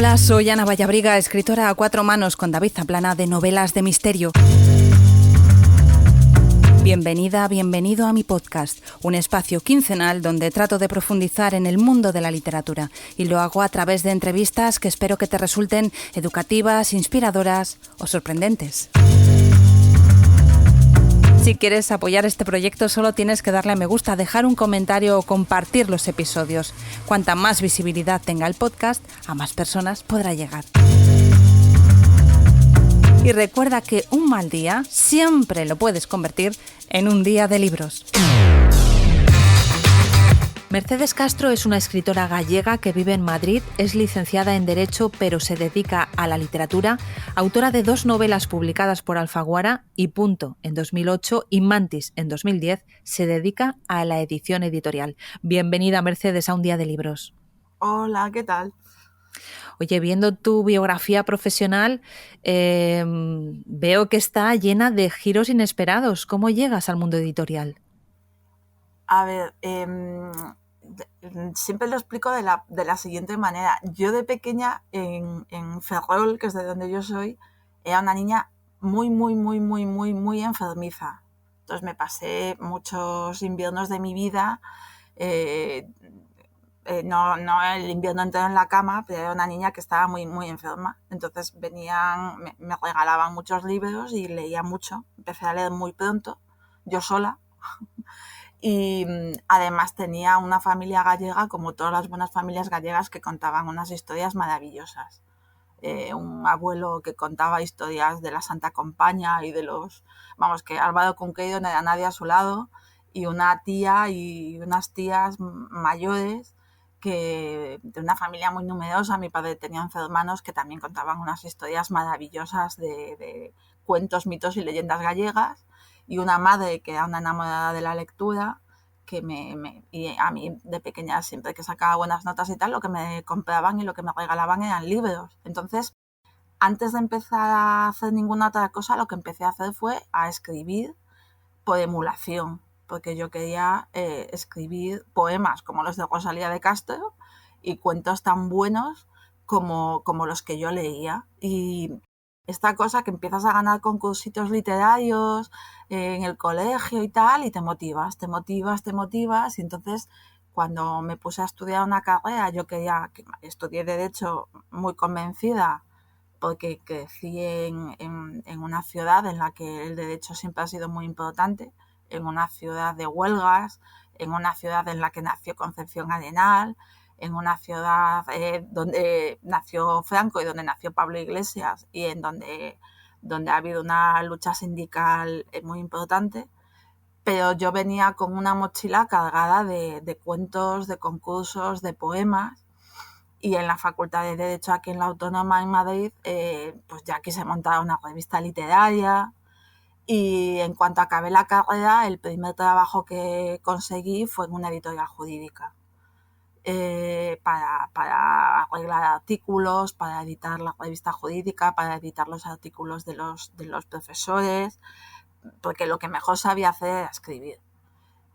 Hola, soy Ana Vallabriga, escritora a cuatro manos con David Zaplana de novelas de misterio. Bienvenida, bienvenido a mi podcast, un espacio quincenal donde trato de profundizar en el mundo de la literatura y lo hago a través de entrevistas que espero que te resulten educativas, inspiradoras o sorprendentes. Si quieres apoyar este proyecto solo tienes que darle a me gusta, dejar un comentario o compartir los episodios. Cuanta más visibilidad tenga el podcast, a más personas podrá llegar. Y recuerda que un mal día siempre lo puedes convertir en un día de libros. Mercedes Castro es una escritora gallega que vive en Madrid, es licenciada en Derecho pero se dedica a la literatura, autora de 2 novelas publicadas por Alfaguara y Punto en 2008 y Mantis en 2010, se dedica a la edición editorial. Bienvenida, Mercedes, a un día de libros. Hola, ¿qué tal? Oye, viendo tu biografía profesional, veo que está llena de giros inesperados. ¿Cómo llegas al mundo editorial? A ver, siempre lo explico de la siguiente manera. Yo de pequeña en Ferrol, que es de donde yo soy, era una niña muy enfermiza. Entonces me pasé muchos inviernos de mi vida, no el invierno entero en la cama, pero era una niña que estaba muy enferma. Entonces me regalaban muchos libros y leía mucho. Empecé a leer muy pronto, yo sola. Y además tenía una familia gallega, como todas las buenas familias gallegas, que contaban unas historias maravillosas. Un abuelo que contaba historias de la Santa Compaña y que Álvaro Cunqueiro no era nadie a su lado, y una tía y unas tías mayores de una familia muy numerosa. Mi padre tenía 11 hermanos que también contaban unas historias maravillosas de cuentos, mitos y leyendas gallegas, y una madre que era una enamorada de la lectura, y a mí de pequeña, siempre que sacaba buenas notas y tal, lo que me compraban y lo que me regalaban eran libros. Entonces, antes de empezar a hacer ninguna otra cosa, lo que empecé a hacer fue a escribir por emulación, porque yo quería escribir poemas como los de Rosalía de Castro y cuentos tan buenos como los que yo leía. Y esta cosa que empiezas a ganar concursitos literarios en el colegio y tal, y te motivas. Y entonces, cuando me puse a estudiar una carrera, estudié Derecho muy convencida, porque crecí en una ciudad en la que el derecho siempre ha sido muy importante, en una ciudad de huelgas, en una ciudad en la que nació Concepción Arenal, en una ciudad donde nació Franco y donde nació Pablo Iglesias, y en donde ha habido una lucha sindical muy importante. Pero yo venía con una mochila cargada de cuentos, de concursos, de poemas, y en la Facultad de Derecho aquí en la Autónoma en Madrid, pues ya quise montar una revista literaria. Y en cuanto acabé la carrera, el primer trabajo que conseguí fue en una editorial jurídica, para arreglar artículos, para editar la revista jurídica, para editar los artículos de los profesores, porque lo que mejor sabía hacer era escribir.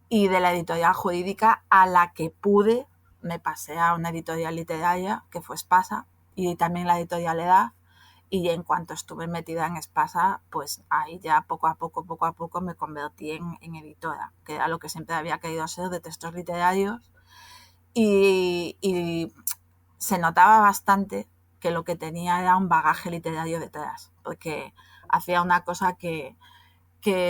Y de la editorial jurídica a la que pude, me pasé a una editorial literaria, que fue Espasa, y también la editorial Edad. Y en cuanto estuve metida en Espasa, pues ahí ya poco a poco me convertí en editora, que era lo que siempre había querido ser, de textos literarios. Y se notaba bastante que lo que tenía era un bagaje literario detrás, porque hacía una cosa que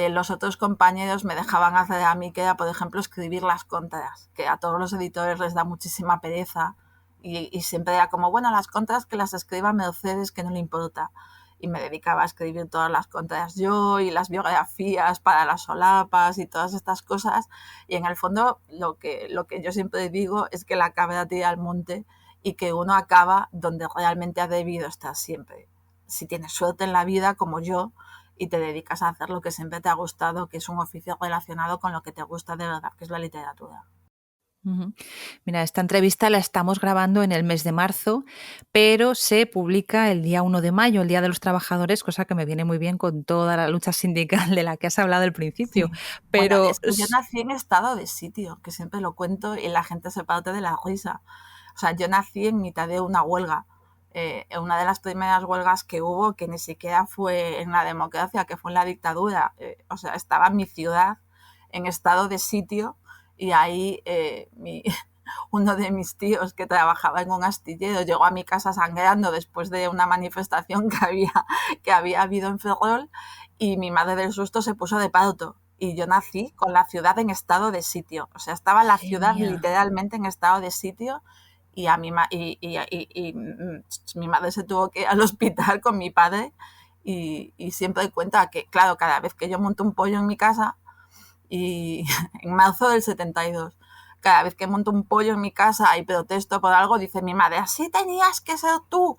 los otros compañeros me dejaban hacer a mí, que era, por ejemplo, escribir las contras, que a todos los editores les da muchísima pereza, y siempre era como, bueno, las contras que las escriba Mercedes, que no le importa. Y me dedicaba a escribir todas las contras yo, y las biografías para las solapas y todas estas cosas. Y en el fondo lo que yo siempre digo es que la cabra tira al monte, y que uno acaba donde realmente ha debido estar siempre. Si tienes suerte en la vida, como yo, y te dedicas a hacer lo que siempre te ha gustado, que es un oficio relacionado con lo que te gusta de verdad, que es la literatura. Mira, esta entrevista la estamos grabando en el mes de marzo, pero se publica el día 1 de mayo, el Día de los Trabajadores, cosa que me viene muy bien con toda la lucha sindical de la que has hablado al principio. Sí. Bueno, Pero es que yo nací en estado de sitio, que siempre lo cuento y la gente se parte de la risa. O sea, yo nací en mitad de una huelga. una de las primeras huelgas que hubo, que ni siquiera fue en la democracia, que fue en la dictadura, o sea, estaba mi ciudad en estado de sitio y ahí uno de mis tíos que trabajaba en un astillero llegó a mi casa sangrando después de una manifestación que había habido en Ferrol y mi madre del susto se puso de parto. Y yo nací con la ciudad en estado de sitio. O sea, estaba la Madre ciudad mía. literalmente en estado de sitio y, mi madre se tuvo que ir al hospital con mi padre y siempre cuenta que, claro, cada vez que yo monto un pollo en mi casa, y en marzo del 72, cada vez que monto un pollo en mi casa y protesto por algo, dice mi madre, así tenías que ser tú.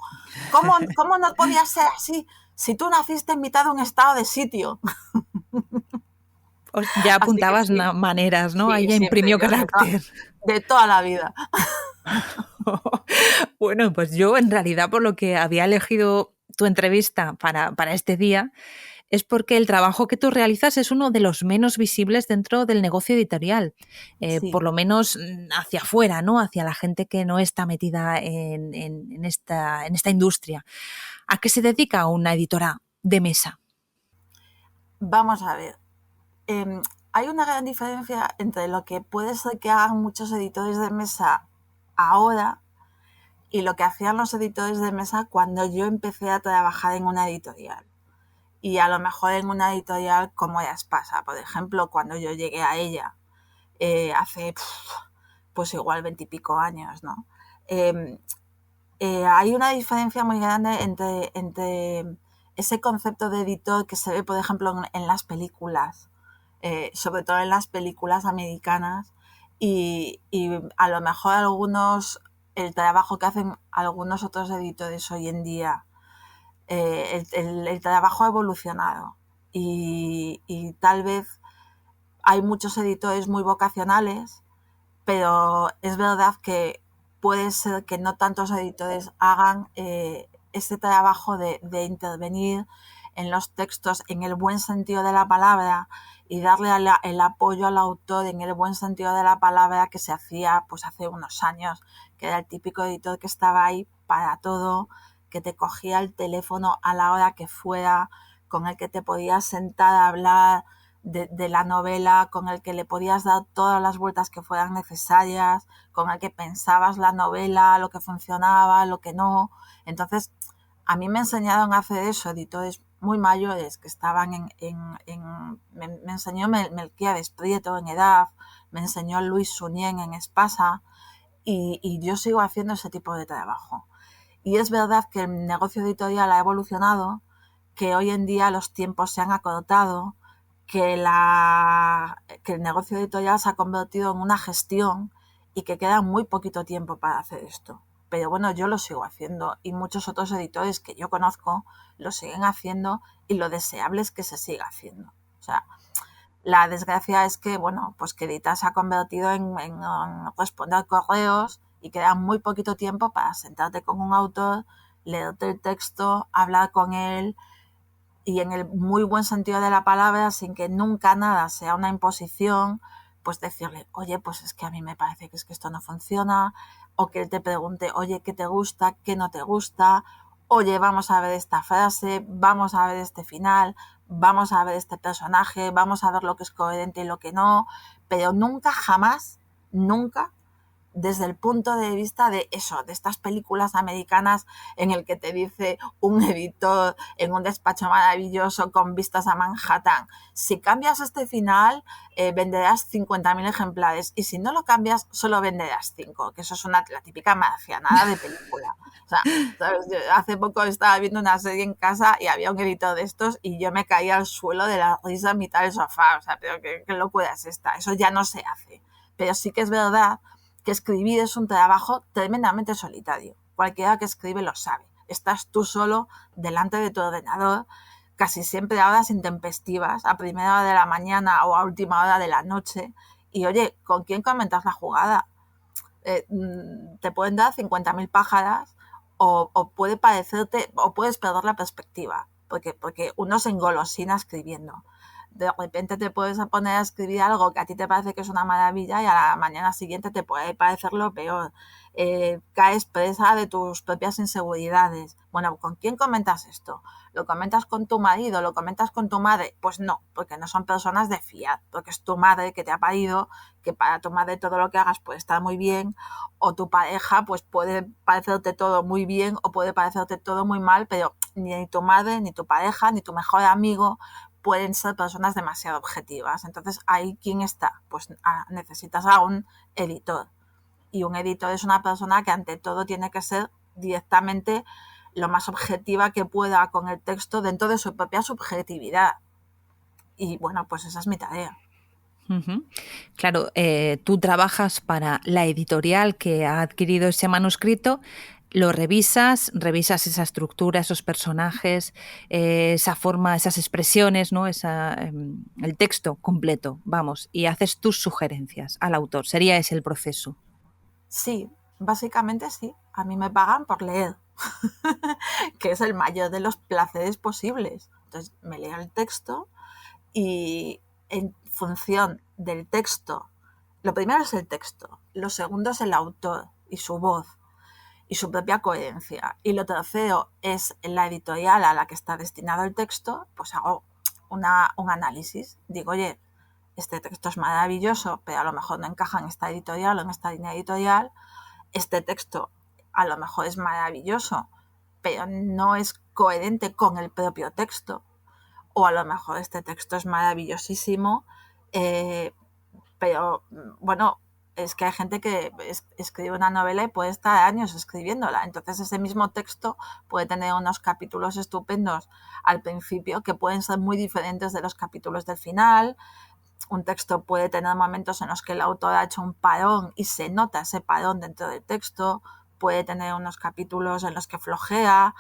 ¿Cómo no podías ser así si tú naciste en mitad de un estado de sitio? Ya Así que apuntabas sí, maneras, ¿no? Ahí sí, ya siempre, imprimió yo carácter. de toda la vida. Bueno, pues yo en realidad por lo que había elegido tu entrevista para este día es porque el trabajo que tú realizas es uno de los menos visibles dentro del negocio editorial, Sí. por lo menos hacia afuera, ¿no? Hacia la gente que no está metida en esta industria. ¿A qué se dedica una editora de mesa? Vamos a ver. Hay una gran diferencia entre lo que puede ser que hagan muchos editores de mesa ahora y lo que hacían los editores de mesa cuando yo empecé a trabajar en una editorial. Y a lo mejor en una editorial como Espasa, por ejemplo, cuando yo llegué a ella, hace pues igual 20 y pico años, ¿no? Hay una diferencia muy grande entre ese concepto de editor que se ve, por ejemplo, en las películas, sobre todo en las películas americanas, y a lo mejor el trabajo que hacen algunos otros editores hoy en día, el trabajo ha evolucionado y tal vez hay muchos editores muy vocacionales, pero es verdad que puede ser que no tantos editores hagan este trabajo de intervenir en los textos en el buen sentido de la palabra y darle el apoyo al autor en el buen sentido de la palabra que se hacía pues hace unos años, que era el típico editor que estaba ahí para todo, que te cogía el teléfono a la hora que fuera, con el que te podías sentar a hablar de la novela, con el que le podías dar todas las vueltas que fueran necesarias, con el que pensabas la novela, lo que funcionaba, lo que no. Entonces, a mí me enseñaron a hacer eso editores muy mayores que estaban me enseñó Melquiades Prieto en EDAF, me enseñó Luis Suñén en Espasa y yo sigo haciendo ese tipo de trabajo. Y es verdad que el negocio editorial ha evolucionado, que hoy en día los tiempos se han acortado, que el negocio editorial se ha convertido en una gestión y que queda muy poquito tiempo para hacer esto. Pero bueno, yo lo sigo haciendo y muchos otros editores que yo conozco lo siguen haciendo y lo deseable es que se siga haciendo. O sea, la desgracia es que, bueno, pues que Editas se ha convertido en responder correos y queda muy poquito tiempo para sentarte con un autor, leerte el texto, hablar con él y en el muy buen sentido de la palabra, sin que nunca nada sea una imposición, pues decirle, oye, pues es que a mí me parece que es que esto no funciona, o que él te pregunte, oye, ¿qué te gusta? ¿Qué no te gusta? Oye, vamos a ver esta frase, vamos a ver este final, vamos a ver este personaje, vamos a ver lo que es coherente y lo que no, pero nunca, jamás, nunca desde el punto de vista de eso, de estas películas americanas en el que te dice un editor en un despacho maravilloso con vistas a Manhattan, si cambias este final venderás 50.000 ejemplares y si no lo cambias solo venderás 5, que eso es la típica marcianada de película. O sea, yo hace poco estaba viendo una serie en casa y había un editor de estos y yo me caía al suelo de la risa a mitad del sofá. O sea, pero qué locura es esta, eso ya no se hace. Pero sí que es verdad que escribir es un trabajo tremendamente solitario. Cualquiera que escribe lo sabe. Estás tú solo delante de tu ordenador, casi siempre a horas intempestivas, a primera hora de la mañana o a última hora de la noche. Y oye, ¿con quién comentas la jugada? Te pueden dar 50.000 pájaras o puede parecerte, o puedes perder la perspectiva, porque uno se engolosina escribiendo. De repente te puedes poner a escribir algo que a ti te parece que es una maravilla y a la mañana siguiente te puede parecer lo peor. Caes presa de tus propias inseguridades. Bueno, ¿con quién comentas esto? ¿Lo comentas con tu marido? ¿Lo comentas con tu madre? Pues no, porque no son personas de fiar, porque es tu madre que te ha parido, que para tu madre todo lo que hagas puede estar muy bien, o tu pareja pues puede parecerte todo muy bien o puede parecerte todo muy mal, pero ni tu madre, ni tu pareja, ni tu mejor amigo pueden ser personas demasiado objetivas. Entonces, ¿ahí quién está? Pues necesitas a un editor. Y un editor es una persona que ante todo tiene que ser directamente lo más objetiva que pueda con el texto dentro de su propia subjetividad. Y bueno, pues esa es mi tarea. Uh-huh. Claro, tú trabajas para la editorial que ha adquirido ese manuscrito, lo revisas esa estructura, esos personajes, esa forma, esas expresiones, ¿no? El texto completo, vamos, y haces tus sugerencias al autor. Sería ese el proceso. Sí, básicamente sí. A mí me pagan por leer, que es el mayor de los placeres posibles. Entonces me leo el texto y en función del texto, lo primero es el texto, lo segundo es el autor y su voz y su propia coherencia. Y lo tercero es la editorial a la que está destinado el texto, pues hago un análisis. Digo, oye, este texto es maravilloso, pero a lo mejor no encaja en esta editorial o en esta línea editorial. Este texto a lo mejor es maravilloso, pero no es coherente con el propio texto. O a lo mejor este texto es maravillosísimo, pero bueno, es que hay gente que escribe una novela y puede estar años escribiéndola. Entonces ese mismo texto puede tener unos capítulos estupendos al principio que pueden ser muy diferentes de los capítulos del final. Un texto puede tener momentos en los que el autor ha hecho un parón y se nota ese parón dentro del texto. Puede tener unos capítulos en los que flojea.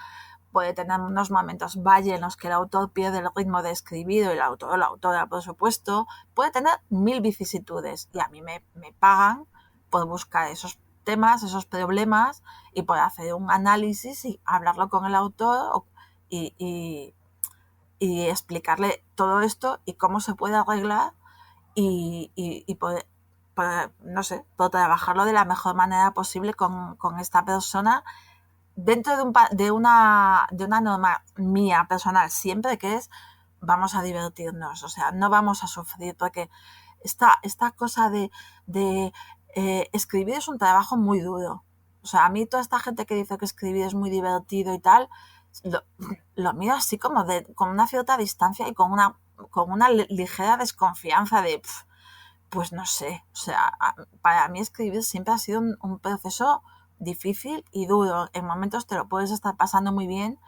Puede tener unos momentos valle en los que el autor pierde el ritmo de escribir, y el autor o la autora, por supuesto. Puede tener 1000 vicisitudes y a mí me pagan por buscar esos temas, esos problemas y por hacer un análisis y hablarlo con el autor y explicarle todo esto y cómo se puede arreglar y poder, no sé, poder trabajarlo de la mejor manera posible con esta persona dentro de una norma mía personal siempre, que es vamos a divertirnos, o sea, no vamos a sufrir, porque esta cosa de escribir es un trabajo muy duro. O sea, a mí toda esta gente que dice que escribir es muy divertido y tal, lo miro así como con una cierta distancia y con una ligera desconfianza de, pues no sé, o sea, para mí escribir siempre ha sido un proceso difícil y duro. En momentos te lo puedes estar pasando muy bien,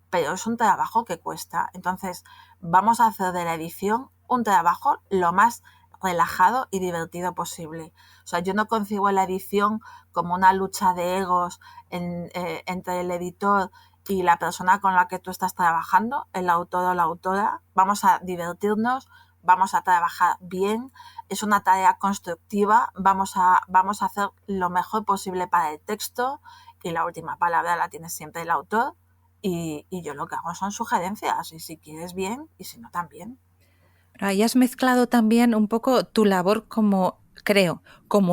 pero es un trabajo que cuesta. Entonces, vamos a hacer de la edición un trabajo lo más relajado y divertido posible. O sea, yo no concibo la edición como una lucha de egos entre el editor y la persona con la que tú estás trabajando, el autor o la autora. Vamos a divertirnos, vamos a trabajar bien, es una tarea constructiva, vamos a hacer lo mejor posible para el texto y la última palabra la tiene siempre el autor y yo lo que hago son sugerencias y si quieres bien y si no también. Ahí has mezclado también un poco tu labor como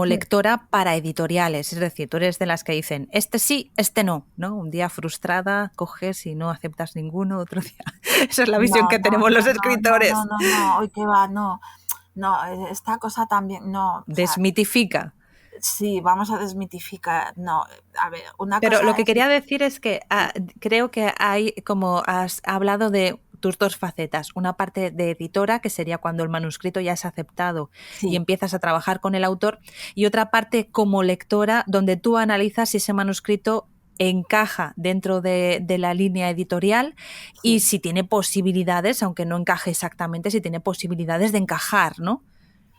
lectora para editoriales, es decir, tú eres de las que dicen este sí, este no, ¿no? Un día frustrada coges y no aceptas ninguno, otro día. Esa es la visión que tenemos los escritores. No, hoy que va, no, esta cosa también, no, o sea, Desmitifica. sí, vamos a desmitificar, no, a ver, una Pero cosa lo que es... quería decir es que creo que hay, como has hablado de tus dos facetas, una parte de editora, que sería cuando el manuscrito ya es aceptado y Sí, empiezas a trabajar con el autor, y otra parte como lectora, donde tú analizas si ese manuscrito encaja dentro de la línea editorial y sí, si tiene posibilidades, aunque no encaje exactamente, si tiene posibilidades de encajar, ¿no?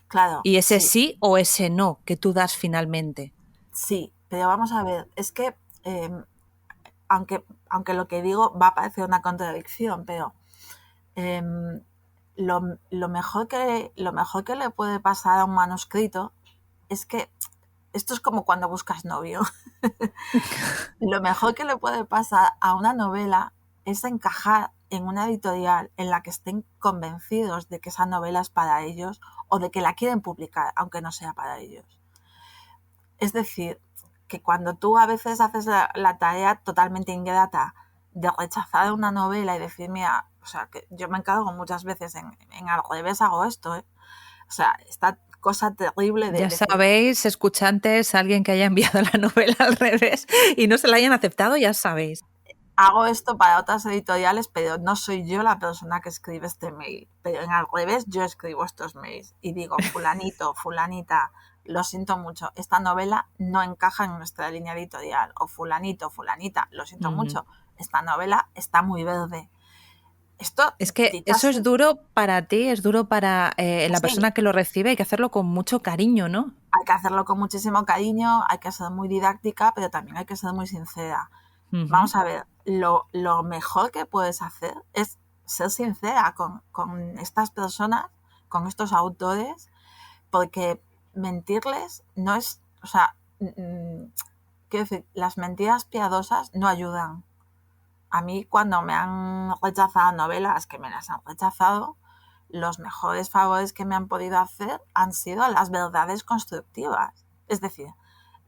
claro, Y ese sí. sí o ese no que tú das finalmente. Sí, pero vamos a ver, es que aunque lo que digo va a parecer una contradicción, pero eh, lo mejor que le puede pasar a un manuscrito es que esto es como cuando buscas novio. Lo mejor que le puede pasar a una novela es encajar en una editorial en la que estén convencidos de que esa novela es para ellos o de que la quieren publicar, aunque no sea para ellos. Es decir, que cuando tú a veces haces la tarea totalmente ingrata de rechazar una novela y decir, mira, o sea, que yo me encargo muchas veces en al revés hago esto, ¿eh? O sea, esta cosa terrible de Ya decir, sabéis, escuchantes, alguien que haya enviado la novela al revés y no se la hayan aceptado, ya sabéis. hago esto para otras editoriales, pero no soy yo la persona que escribe este mail. Pero en al revés yo escribo estos mails y digo, fulanito, fulanita, lo siento mucho, esta novela no encaja en nuestra línea editorial. O fulanito, fulanita, lo siento mucho, esta novela está muy verde. Esto, Es que dicho eso así, es duro para ti, es duro para la sí, persona que lo recibe, hay que hacerlo con mucho cariño, ¿no? hay que hacerlo con muchísimo cariño, hay que ser muy didáctica, pero también hay que ser muy sincera. Ujú. Vamos a ver, lo mejor que puedes hacer es ser sincera con estas personas, con estos autores, porque mentirles no es, o sea, quiero decir, las mentiras piadosas no ayudan. A mí cuando me han rechazado novelas, que me las han rechazado, los mejores favores que me han podido hacer han sido las verdades constructivas. Es decir,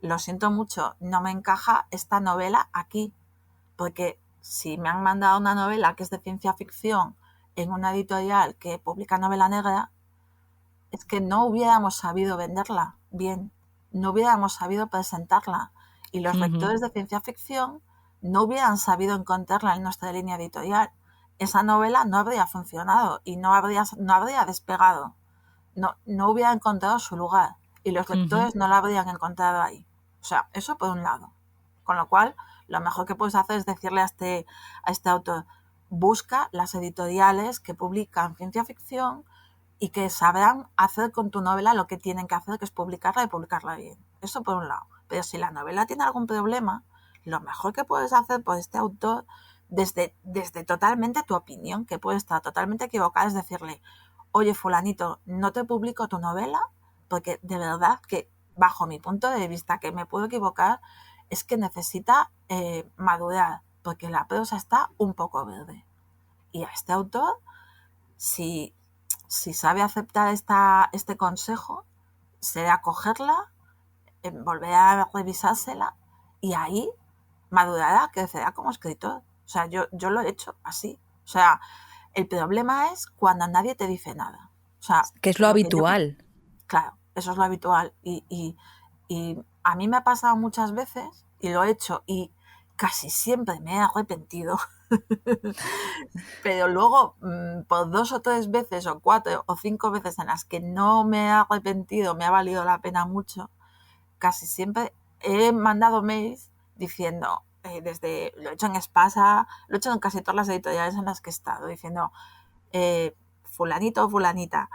lo siento mucho, no me encaja esta novela aquí, porque si me han mandado una novela que es de ciencia ficción en una editorial que publica novela negra, es que no hubiéramos sabido venderla bien, no hubiéramos sabido presentarla y los Ujú. lectores de ciencia ficción no hubieran sabido encontrarla en nuestra línea editorial. Esa novela no habría funcionado y no habría despegado, no hubiera encontrado su lugar y los Ujú. lectores no la habrían encontrado ahí. O sea, eso por un lado. Con lo cual, lo mejor que puedes hacer es decirle a este autor, busca las editoriales que publican ciencia ficción y que sabrán hacer con tu novela lo que tienen que hacer, que es publicarla y publicarla bien. Eso por un lado. Pero si la novela tiene algún problema, lo mejor que puedes hacer por este autor, desde totalmente tu opinión, que puede estar totalmente equivocada, es decirle, oye, fulanito, no te publico tu novela porque de verdad que bajo mi punto de vista, que me puedo equivocar, es que necesita madurar, porque la prosa está un poco verde. Y a este autor, si, si sabe aceptar este consejo, será cogerla, volver a revisársela y ahí madurará, crecerá como escritor. O sea, yo lo he hecho así. O sea, el problema es cuando nadie te dice nada. O sea, Que es lo lo que yo, habitual. claro, eso es lo habitual. Y a mí me ha pasado muchas veces y lo he hecho y casi siempre me he arrepentido. Pero luego, por 2 o 3 veces o 4 o 5 veces en las que no me he arrepentido, me ha valido la pena mucho, casi siempre he mandado mails diciendo, lo he hecho en Espasa, lo he hecho en casi todas las editoriales en las que he estado, diciendo, fulanito o fulanita,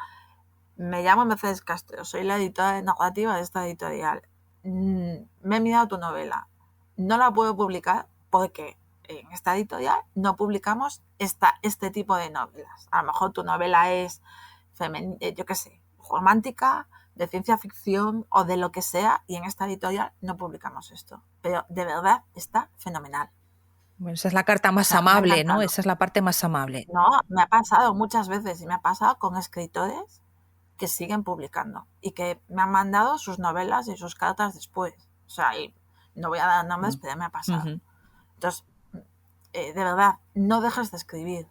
me llamo Mercedes Castro, soy la editora de narrativa de esta editorial. Me he mirado tu novela. No la puedo publicar porque en esta editorial no publicamos este tipo de novelas. A lo mejor tu novela es, yo qué sé, romántica, de ciencia ficción o de lo que sea, y en esta editorial no publicamos esto. Pero de verdad está fenomenal. Bueno, esa es la carta O más sea, me ha amable, ¿no? encantado. Esa es la parte más amable. No, me ha pasado muchas veces y me ha pasado con escritores que siguen publicando y que me han mandado sus novelas y sus cartas después. O sea, y no voy a dar nombres, pero me ha pasado. Ujú. Entonces, de verdad, no dejes de escribir.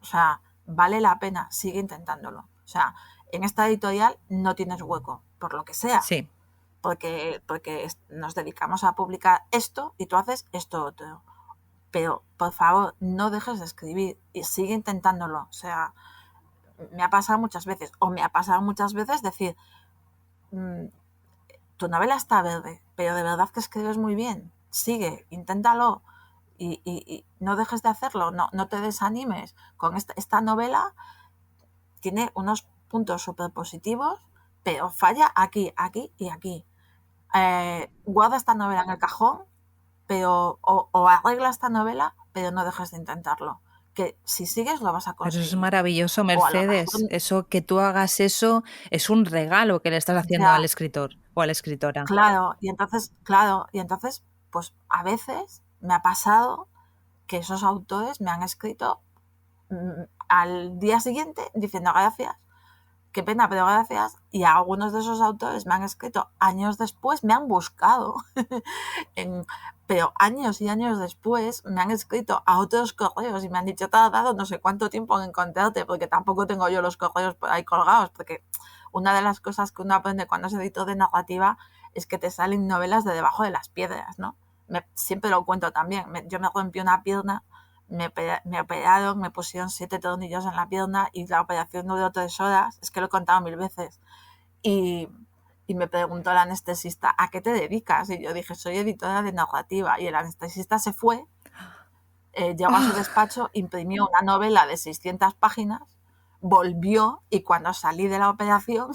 O sea, vale la pena, sigue intentándolo. O sea, en esta editorial no tienes hueco, por lo que sea, Sí. porque nos dedicamos a publicar esto y tú haces esto otro. Pero, por favor, no dejes de escribir y sigue intentándolo. O sea, me ha pasado muchas veces, o me ha pasado muchas veces decir, tu novela está verde, pero de verdad que escribes muy bien, sigue, inténtalo y no dejes de hacerlo, no te desanimes. Con esta novela tiene unos puntos súper positivos, pero falla aquí, aquí y aquí. Guarda esta novela en el cajón, pero o arregla esta novela, pero no dejes de intentarlo. Que si sigues lo vas a Pero eso es conseguir. maravilloso, O a lo mejor Mercedes. Eso que tú hagas eso es un regalo que le estás haciendo ya. al escritor o a la escritora. Claro, y entonces, pues a veces me ha pasado que esos autores me han escrito al día siguiente diciendo gracias, qué pena, pero gracias. Y algunos de esos autores me han escrito años después, me han buscado, pero años y años después me han escrito a otros correos y me han dicho, te ha dado no sé cuánto tiempo en encontrarte, porque tampoco tengo yo los correos por ahí colgados, porque una de las cosas que uno aprende cuando es editor de narrativa es que te salen novelas de debajo de las piedras, ¿no? Siempre lo cuento también. Yo me rompí una pierna, me operaron, me pusieron 7 tornillos en la pierna y la operación duró 3 horas. Es que lo he contado 1000 veces. Y me preguntó el anestesista, ¿a qué te dedicas? Y yo dije, soy editora de narrativa. Y el anestesista se fue, llegó a su despacho, imprimió una novela de 600 páginas, volvió y cuando salí de la operación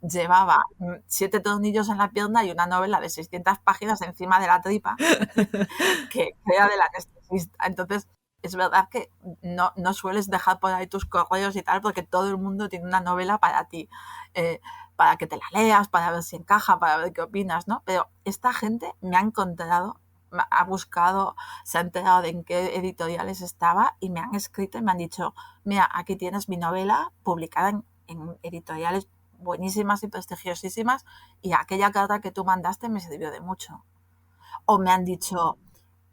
llevaba 7 tornillos en la pierna y una novela de 600 páginas encima de la tripa que era del anestesista. Entonces, es verdad que no sueles dejar por ahí tus correos y tal, porque todo el mundo tiene una novela para ti, para que te la leas, para ver si encaja, para ver qué opinas, ¿no? Pero esta gente me ha encontrado, ha buscado, se ha enterado de en qué editoriales estaba y me han escrito y me han dicho, mira, aquí tienes mi novela publicada en editoriales buenísimas y prestigiosísimas y aquella carta que tú mandaste me sirvió de mucho. O me han dicho,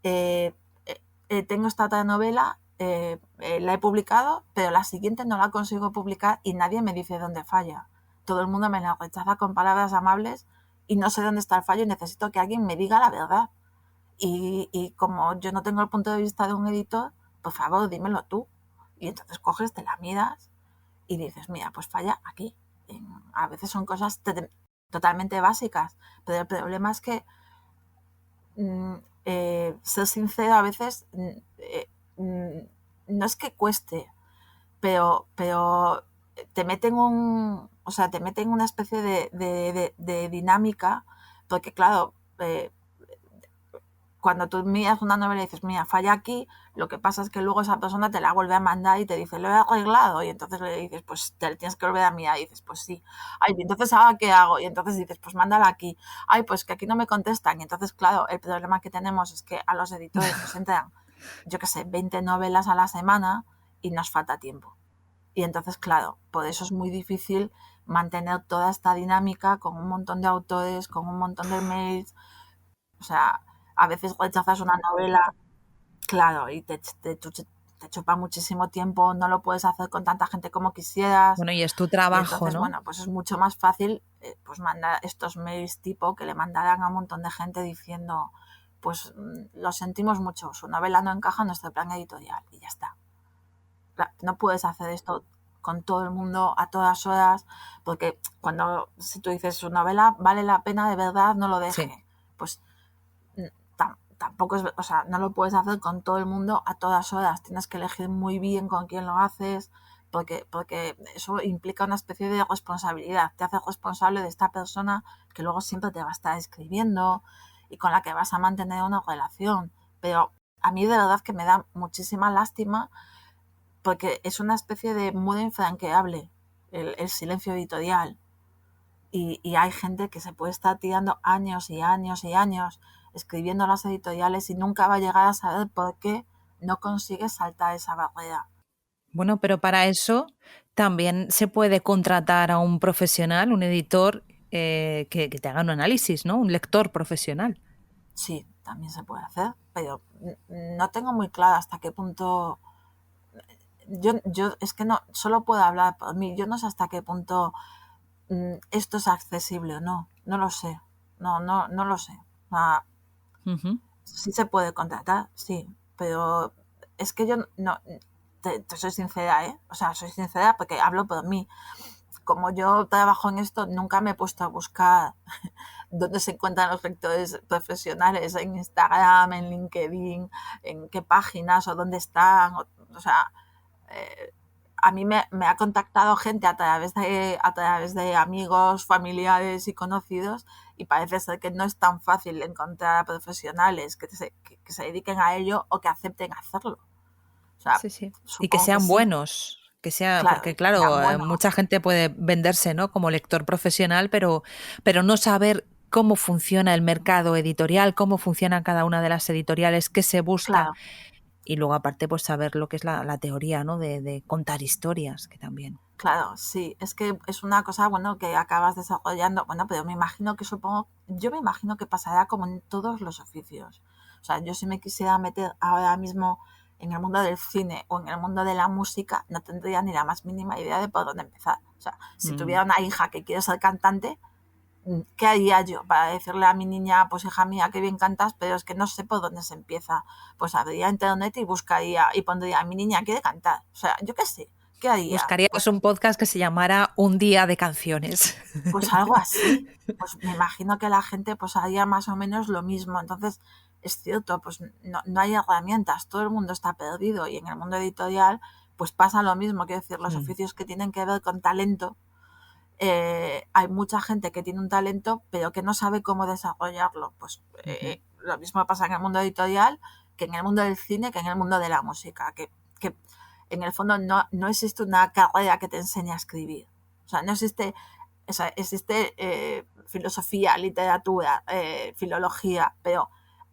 tengo esta otra novela, la he publicado, pero la siguiente no la consigo publicar y nadie me dice dónde falla. Todo el mundo me la rechaza con palabras amables y no sé dónde está el fallo y necesito que alguien me diga la verdad. Y como yo no tengo el punto de vista de un editor, por favor, dímelo tú. Y entonces coges, te la miras y dices, mira, pues falla aquí. A veces son cosas totalmente básicas, pero el problema es que ser sincero a veces no es que cueste, pero te meten te meten una especie de dinámica, porque claro, cuando tú miras una novela y dices, mira, falla aquí, lo que pasa es que luego esa persona te la vuelve a mandar y te dice, lo he arreglado, y entonces le dices, pues te tienes que volver a mirar, y dices, pues sí. Ay, entonces ¿ahora qué hago? Y entonces dices, pues mándala aquí. Ay, pues que aquí no me contestan. Y entonces, claro, el problema que tenemos es que a los editores nos entran, yo qué sé, 20 novelas a la semana y nos falta tiempo. Y entonces, claro, por eso es muy difícil mantener toda esta dinámica con un montón de autores, con un montón de mails. O sea, a veces rechazas una novela, claro, y te chupa muchísimo tiempo, no lo puedes hacer con tanta gente como quisieras. Bueno, y es tu Y trabajo, entonces, ¿no? bueno, pues es mucho más fácil pues mandar estos mails tipo que le mandarán a un montón de gente diciendo, pues lo sentimos mucho, su novela no encaja en nuestro plan editorial y ya está. No puedes hacer esto con todo el mundo a todas horas, porque si tú dices su novela vale la pena de verdad, no lo deje. Sí. Pues tampoco es, o sea, no lo puedes hacer con todo el mundo a todas horas. Tienes que elegir muy bien con quién lo haces, porque eso implica una especie de responsabilidad. Te hace responsable de esta persona que luego siempre te va a estar escribiendo y con la que vas a mantener una relación. Pero a mí de verdad que me da muchísima lástima porque es una especie de muro infranqueable el silencio editorial. Y hay gente que se puede estar tirando años y años y años escribiendo las editoriales y nunca va a llegar a saber por qué no consigue saltar esa barrera. Bueno, pero para eso también se puede contratar a un profesional, un editor que te haga un análisis, ¿no? Un lector profesional. Sí, también se puede hacer, pero no tengo muy claro hasta qué punto. Yo es que no, solo puedo hablar por mí. Yo no sé hasta qué punto esto es accesible o no. No lo sé. No lo sé. Sí se puede contratar, sí, pero es que yo no, te soy sincera, ¿eh? O sea, soy sincera porque hablo por mí. Como yo trabajo en esto, nunca me he puesto a buscar dónde se encuentran los lectores profesionales, en Instagram, en LinkedIn, en qué páginas o dónde están. O sea, a mí me ha contactado gente a través de amigos, familiares y conocidos y parece ser que no es tan fácil encontrar a profesionales que se dediquen a ello o que acepten hacerlo. O sea, sí. Y que sean buenos, porque claro, mucha gente puede venderse, ¿no? Como lector profesional, pero no saber cómo funciona el mercado editorial, cómo funciona cada una de las editoriales, qué se busca. Claro. y luego aparte pues saber lo que es la teoría, ¿no? De contar historias, que también. Claro, sí, es que es una cosa, bueno, que acabas desarrollando, bueno, pero yo me imagino que pasará como en todos los oficios. O sea, yo si me quisiera meter ahora mismo en el mundo del cine o en el mundo de la música, no tendría ni la más mínima idea de por dónde empezar. O sea, si tuviera una hija que quiere ser cantante, ¿qué haría yo para decirle a mi niña, pues hija mía, qué bien cantas, pero es que no sé por dónde se empieza? Pues abriría internet y buscaría y pondría, mi niña quiere cantar. O sea, yo qué sé, ¿qué haría? Buscarías un podcast que se llamara Un día de canciones. Pues algo así. Pues me imagino que la gente pues haría más o menos lo mismo. Entonces, es cierto, pues no hay herramientas, todo el mundo está perdido y en el mundo editorial pues pasa lo mismo. Quiero decir, los oficios que tienen que ver con talento, hay mucha gente que tiene un talento pero que no sabe cómo desarrollarlo. Pues lo mismo pasa en el mundo editorial que en el mundo del cine, que en el mundo de la música, que en el fondo no existe una carrera que te enseñe a escribir. O sea, no existe, o sea, existe filosofía, literatura, filología, pero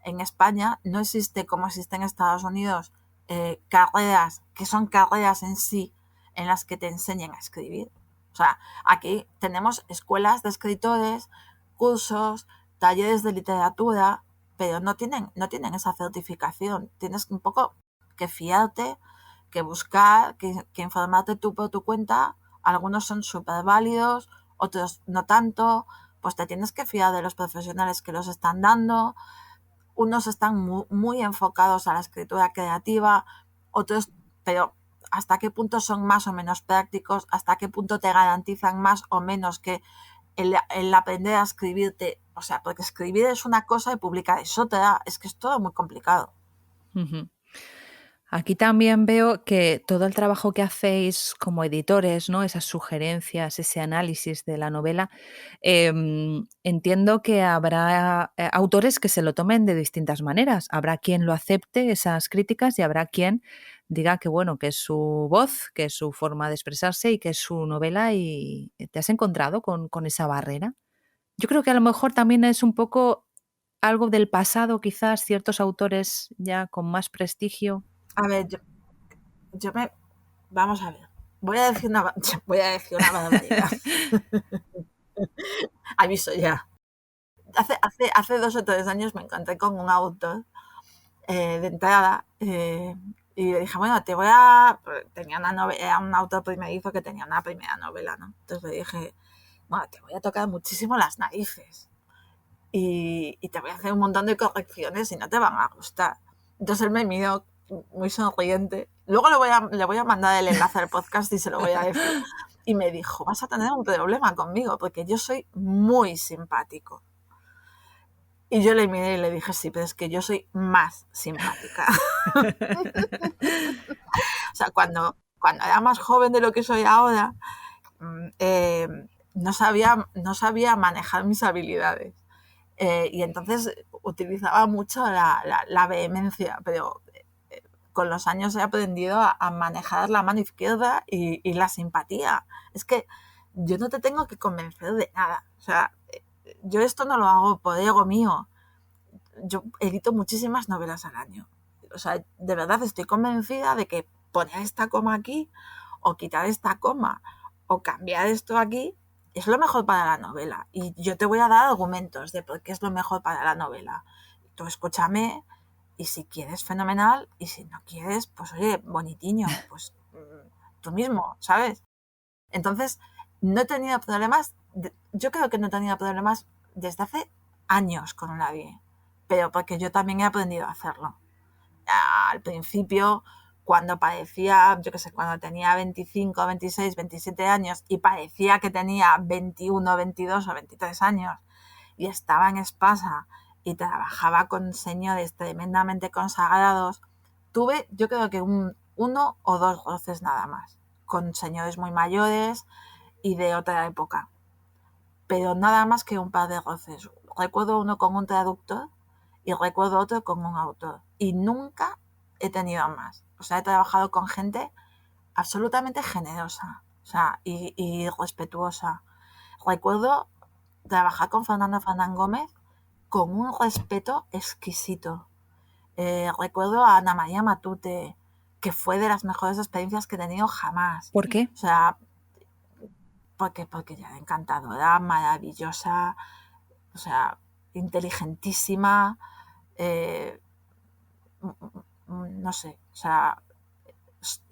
en España no existe, como existe en Estados Unidos, carreras que son carreras en sí en las que te enseñen a escribir. O sea, aquí tenemos escuelas de escritores, cursos, talleres de literatura, pero no tienen esa certificación. Tienes un poco que fiarte, que buscar, que informarte tú por tu cuenta. Algunos son súper válidos, otros no tanto. Pues te tienes que fiar de los profesionales que los están dando. Unos están muy enfocados a la escritura creativa, otros, pero hasta qué punto son más o menos prácticos, hasta qué punto te garantizan más o menos que el aprender a escribirte, o sea, porque escribir es una cosa y publicar es otra, es que es todo muy complicado. Uh-huh. Aquí también veo que todo el trabajo que hacéis como editores, ¿no? Esas sugerencias, ese análisis de la novela, entiendo que habrá autores que se lo tomen de distintas maneras. Habrá quien lo acepte, esas críticas, y habrá quien diga que bueno, que es su voz, que es su forma de expresarse y que es su novela, y te has encontrado con esa barrera. Yo creo que a lo mejor también es un poco algo del pasado, quizás ciertos autores ya con más prestigio. A ver, yo me... Vamos a ver. Voy a decir una barbaridad. Aviso ya. Hace 2 o 3 años me encontré con un autor de entrada y le dije, bueno, tenía una novela, era un autor primerizo que tenía una primera novela, ¿no? Entonces le dije, bueno, te voy a tocar muchísimo las narices y te voy a hacer un montón de correcciones y no te van a gustar. Entonces él me miró muy sonriente. Luego le voy a mandar el enlace al podcast y se lo voy a decir. Y me dijo, vas a tener un problema conmigo porque yo soy muy simpático. Y yo le miré y le dije, sí, pero es que yo soy más simpática. O sea, cuando era más joven de lo que soy ahora, no sabía manejar mis habilidades. Y entonces utilizaba mucho la vehemencia, pero con los años he aprendido a manejar la mano izquierda y la simpatía. Es que yo no te tengo que convencer de nada. O sea, yo esto no lo hago por ego mío. Yo edito muchísimas novelas al año. O sea, de verdad estoy convencida de que poner esta coma aquí o quitar esta coma o cambiar esto aquí es lo mejor para la novela. Y yo te voy a dar argumentos de por qué es lo mejor para la novela. Tú escúchame y si quieres, fenomenal. Y si no quieres, pues oye, bonitiño, pues tú mismo, ¿sabes? Entonces, no he tenido problemas, yo creo que no he tenido problemas desde hace años con nadie, pero porque yo también he aprendido a hacerlo. Al principio, cuando parecía, yo qué sé, cuando tenía 25, 26, 27 años y parecía que tenía 21, 22 o 23 años y estaba en Espasa y trabajaba con señores tremendamente consagrados, tuve yo creo que uno o dos roces nada más, con señores muy mayores y de otra época, pero nada más que un par de roces. Recuerdo uno con un traductor y recuerdo otro con un autor y nunca he tenido más. O sea, he trabajado con gente absolutamente generosa, o sea, y respetuosa. Recuerdo trabajar con Fernando Fernán Gómez con un respeto exquisito Recuerdo a Ana María Matute, que fue de las mejores experiencias que he tenido jamás. ¿Por qué? O sea, porque ya encantadora, maravillosa, o sea, inteligentísima, no sé, o sea,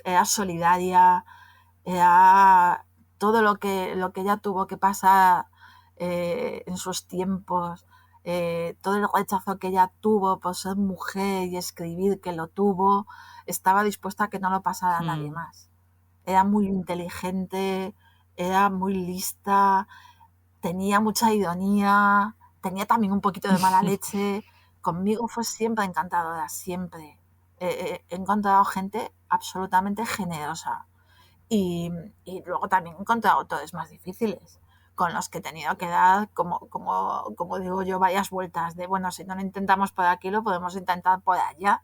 era solidaria, era todo lo que ella tuvo que pasar en sus tiempos, todo el rechazo que ella tuvo por ser mujer y escribir que lo tuvo, estaba dispuesta a que no lo pasara a nadie más. Era muy inteligente, era muy lista, tenía mucha ironía, tenía también un poquito de mala leche. Conmigo fue siempre encantadora, siempre. He encontrado gente absolutamente generosa. Y luego también he encontrado autores más difíciles, con los que he tenido que dar, como digo yo, varias vueltas de, bueno, si no lo intentamos por aquí, lo podemos intentar por allá.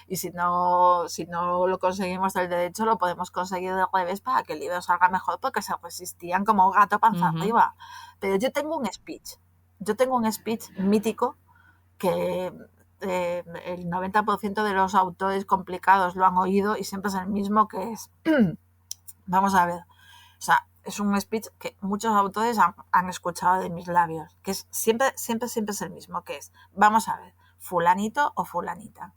Y si no lo conseguimos del derecho, lo podemos conseguir del revés para que el libro salga mejor, porque se resistían como gato panza arriba. Pero yo tengo un speech mítico que el 90% de los autores complicados lo han oído y siempre es el mismo, que es, vamos a ver, o sea, es un speech que muchos autores han escuchado de mis labios, que es siempre es el mismo, que es, vamos a ver, fulanito o fulanita.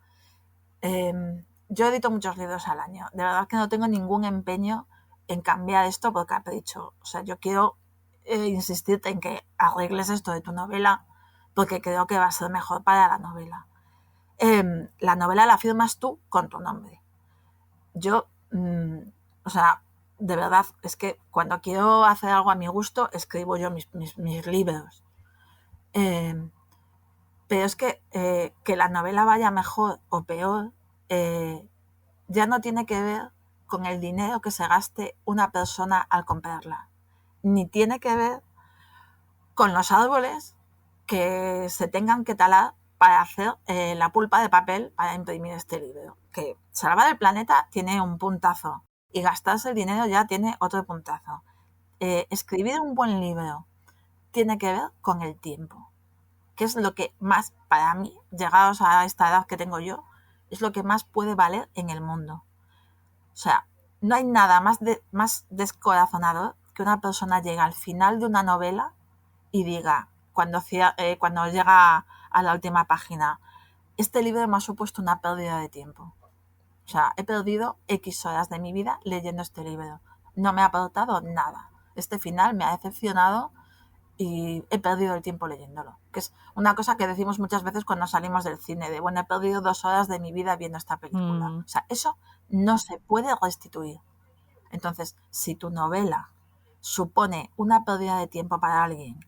Yo edito muchos libros al año, de verdad que no tengo ningún empeño en cambiar esto por capricho. O sea, yo quiero insistirte en que arregles esto de tu novela, porque creo que va a ser mejor para la novela. La novela la firmas tú con tu nombre. Yo, o sea, de verdad, es que cuando quiero hacer algo a mi gusto, escribo yo mis libros. Pero es que la novela vaya mejor o peor, ya no tiene que ver con el dinero que se gaste una persona al comprarla, ni tiene que ver con los árboles que se tengan que talar para hacer la pulpa de papel para imprimir este libro. Que salvar el planeta tiene un puntazo y gastarse el dinero ya tiene otro puntazo. Escribir un buen libro tiene que ver con el tiempo, que es lo que más, para mí, llegados a esta edad que tengo yo, es lo que más puede valer en el mundo. O sea, no hay nada más descorazonador que una persona llegue al final de una novela y diga, cuando llega a la última página, este libro me ha supuesto una pérdida de tiempo. O sea, he perdido X horas de mi vida leyendo este libro. No me ha aportado nada. Este final me ha decepcionado y he perdido el tiempo leyéndolo. Que es una cosa que decimos muchas veces cuando salimos del cine, de, bueno, he perdido 2 horas de mi vida viendo esta película. O sea, eso no se puede restituir. Entonces, si tu novela supone una pérdida de tiempo para alguien